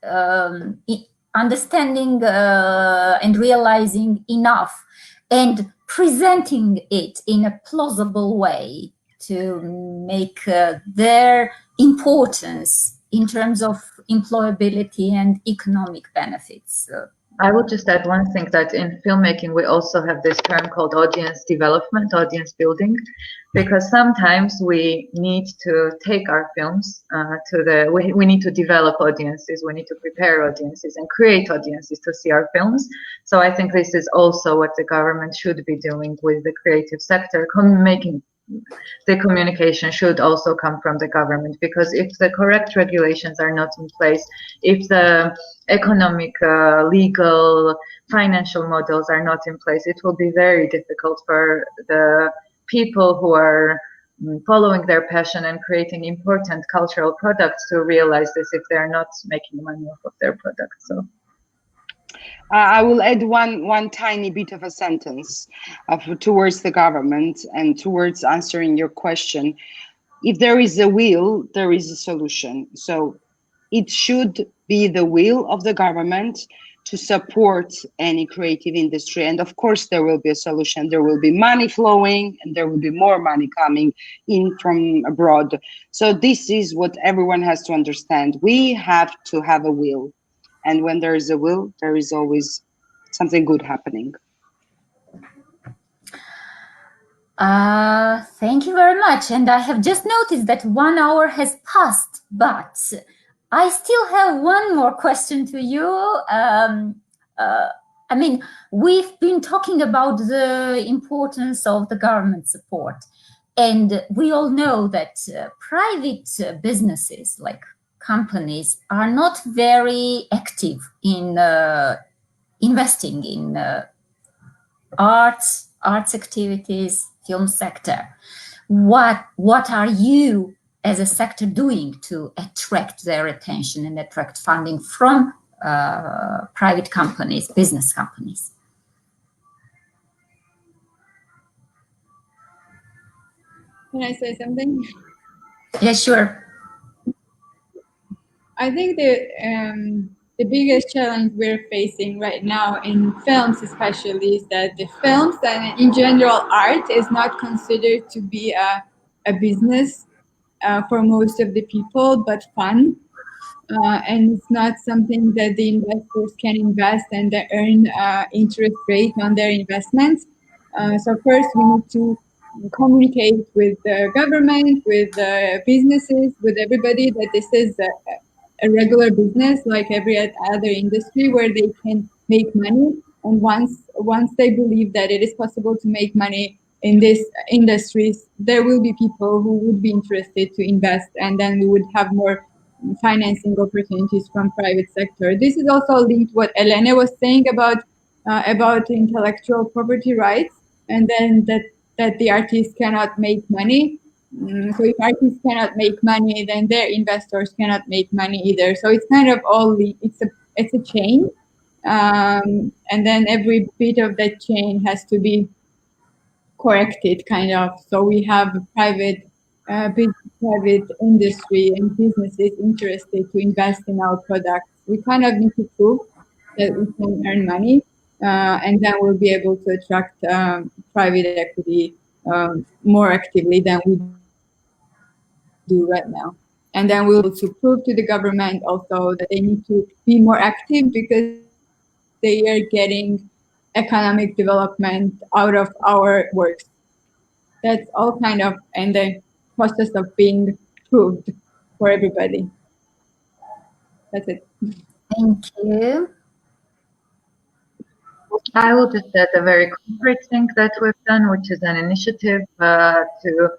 [SPEAKER 1] understanding and realizing enough and presenting it in a plausible way to make their importance in terms of employability and economic benefits.
[SPEAKER 3] I would just add one thing, that in filmmaking we also have this term called audience development, audience building, because sometimes we need to take our films we need to develop audiences, we need to prepare audiences and create audiences to see our films. So I think this is also what the government should be doing with the creative sector, the communication should also come from the government, because if the correct regulations are not in place, if the economic, legal, financial models are not in place, it will be very difficult for the people who are following their passion and creating important cultural products to realize this if they're not making money off of their products. So
[SPEAKER 2] I will add one tiny bit of a sentence towards the government and towards answering your question. If there is a will, there is a solution. So it should be the will of the government to support any creative industry. And of course, there will be a solution. There will be money flowing and there will be more money coming in from abroad. So this is what everyone has to understand. We have to have a will. And when there is a will, there is always something good happening.
[SPEAKER 1] Thank you very much. And I have just noticed that 1 hour has passed, but I still have one more question to you. I mean, we've been talking about the importance of the government support. And we all know that private businesses, like companies, are not very active in investing in arts activities, film sector. What are you as a sector doing to attract their attention and attract funding from private companies, business companies?
[SPEAKER 4] Can I say something?
[SPEAKER 1] Yeah, sure.
[SPEAKER 4] I think the biggest challenge we're facing right now in films especially is that the films and in general art is not considered to be a business for most of the people, but fun. And it's not something that the investors can invest and they earn interest rate on their investments. So first we need to communicate with the government, with the businesses, with everybody that this is a regular business like every other industry where they can make money. And once they believe that it is possible to make money in this industries, there will be people who would be interested to invest, and then we would have more financing opportunities from private sector. This is also linked to what Elene was saying about intellectual property rights, and then that the artists cannot make money. So if artists cannot make money, then their investors cannot make money either. So it's kind of it's a chain, and then every bit of that chain has to be corrected, kind of. So we have private industry and businesses interested to invest in our products. We kind of need to prove that we can earn money, and then we'll be able to attract private equity more actively than we do right now. And then we'll to prove to the government also that they need to be more active because they are getting economic development out of our works. That's all kind of in the process of being proved for everybody. That's it.
[SPEAKER 1] Thank you.
[SPEAKER 3] I will just add a very concrete thing that we've done, which is an initiative to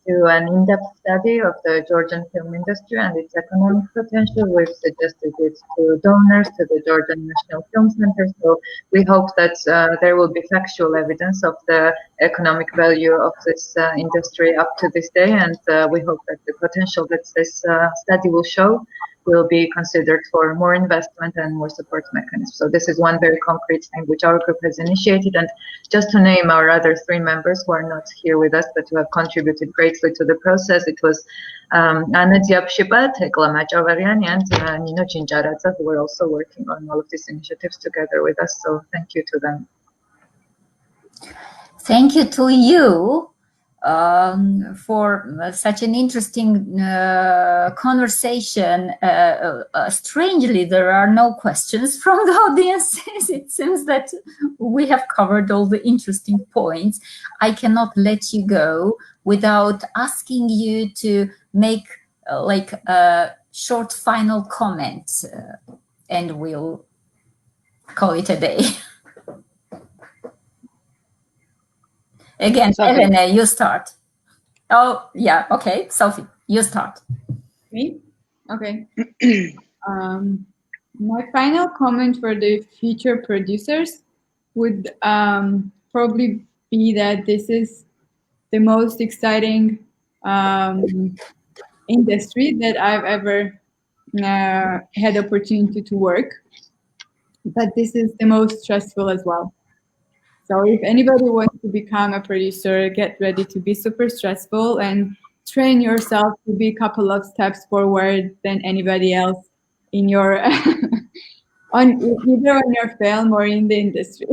[SPEAKER 3] do an in-depth study of the Georgian film industry and its economic potential. We've suggested it to donors, to the Georgian National Film Center. So we hope that there will be factual evidence of the economic value of this industry up to this day. And we hope that the potential that this study will show will be considered for more investment and more support mechanisms. So this is one very concrete thing which our group has initiated. And just to name our other 3 members who are not here with us, but who have contributed greatly to the process, it was Anna Diapshibat, Ekla Machavarian, and Nino Chincharadze, who were also working on all of these initiatives together with us. So thank you to them.
[SPEAKER 1] Thank you to you for such an interesting conversation. Strangely, there are no questions from the audiences. It seems that we have covered all the interesting points. I cannot let you go without asking you to make like a short final comment, and we'll call it a day. Again, Elene, you start. Oh, yeah. Okay, Sophie, you start.
[SPEAKER 4] Me? Okay. My final comment for the future producers would probably be that this is the most exciting industry that I've ever had opportunity to work, but this is the most stressful as well. So if anybody wants to become a producer, get ready to be super stressful and train yourself to be a couple of steps forward than anybody else in your on either on your film or in the industry.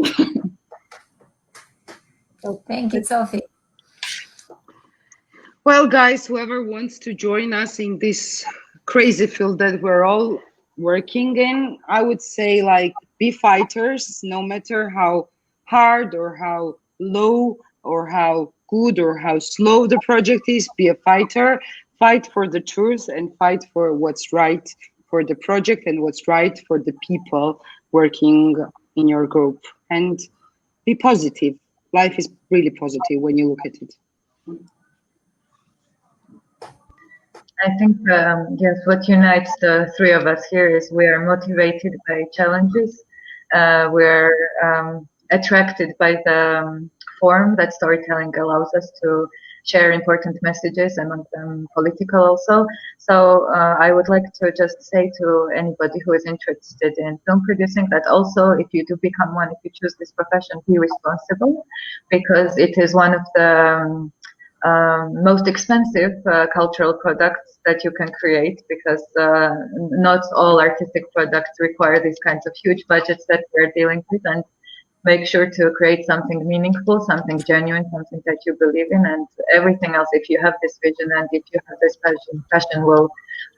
[SPEAKER 1] Thank you, Sophie.
[SPEAKER 2] Well, guys, whoever wants to join us in this crazy field that we're all working in, I would say, like, be fighters, no matter how hard or how low or how good or how slow the project is. Be a fighter, fight for the truth, and fight for what's right for the project and what's right for the people working in your group. And be positive. Life is really positive when you look at it.
[SPEAKER 3] I think, yes, what unites the three of us here is we are motivated by challenges. We're attracted by the form that storytelling allows us to share important messages, among them political also. So I would like to just say to anybody who is interested in film producing that also, if you do become one, if you choose this profession, be responsible, because it is one of the most expensive cultural products that you can create, because not all artistic products require these kinds of huge budgets that we're dealing with. And make sure to create something meaningful, something genuine, something that you believe in, and everything else, if you have this vision and if you have this passion will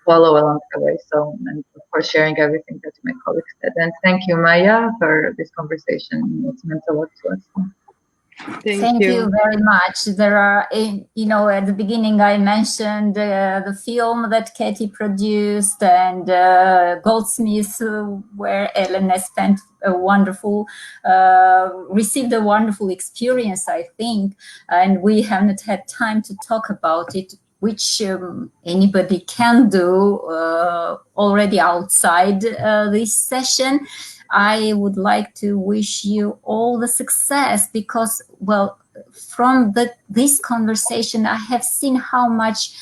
[SPEAKER 3] follow along the way. So, and of course, sharing everything that my colleagues said. And thank you, Maya, for this conversation. It's meant a lot to us.
[SPEAKER 1] Thank you very much. There are, you know, at the beginning I mentioned the film that Ketie produced and Goldsmith, where Elene spent a wonderful, received a wonderful experience, I think, and we haven't had time to talk about it, which anybody can do already outside this session. I would like to wish you all the success, because, well, from this conversation, I have seen how much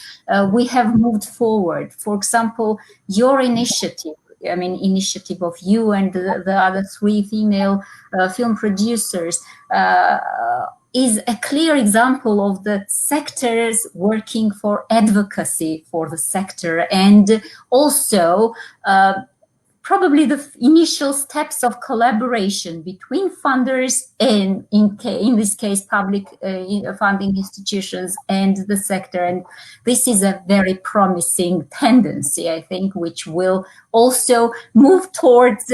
[SPEAKER 1] we have moved forward. For example, your initiative, I mean, initiative of you and the other three female film producers, is a clear example of the sectors working for advocacy for the sector, and also probably the initial steps of collaboration between funders and, in this case, public funding institutions and the sector. And this is a very promising tendency, I think, which will also move towards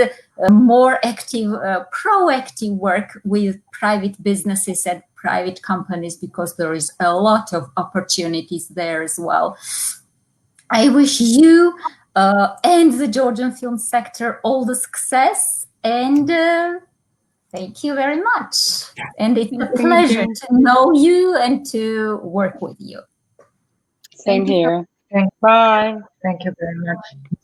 [SPEAKER 1] more active, proactive work with private businesses and private companies, because there is a lot of opportunities there as well. I wish you and the Georgian film sector all the success, and thank you very much. And it's a pleasure to know you and to work with you.
[SPEAKER 2] Same here. Bye.
[SPEAKER 3] Thank you very much.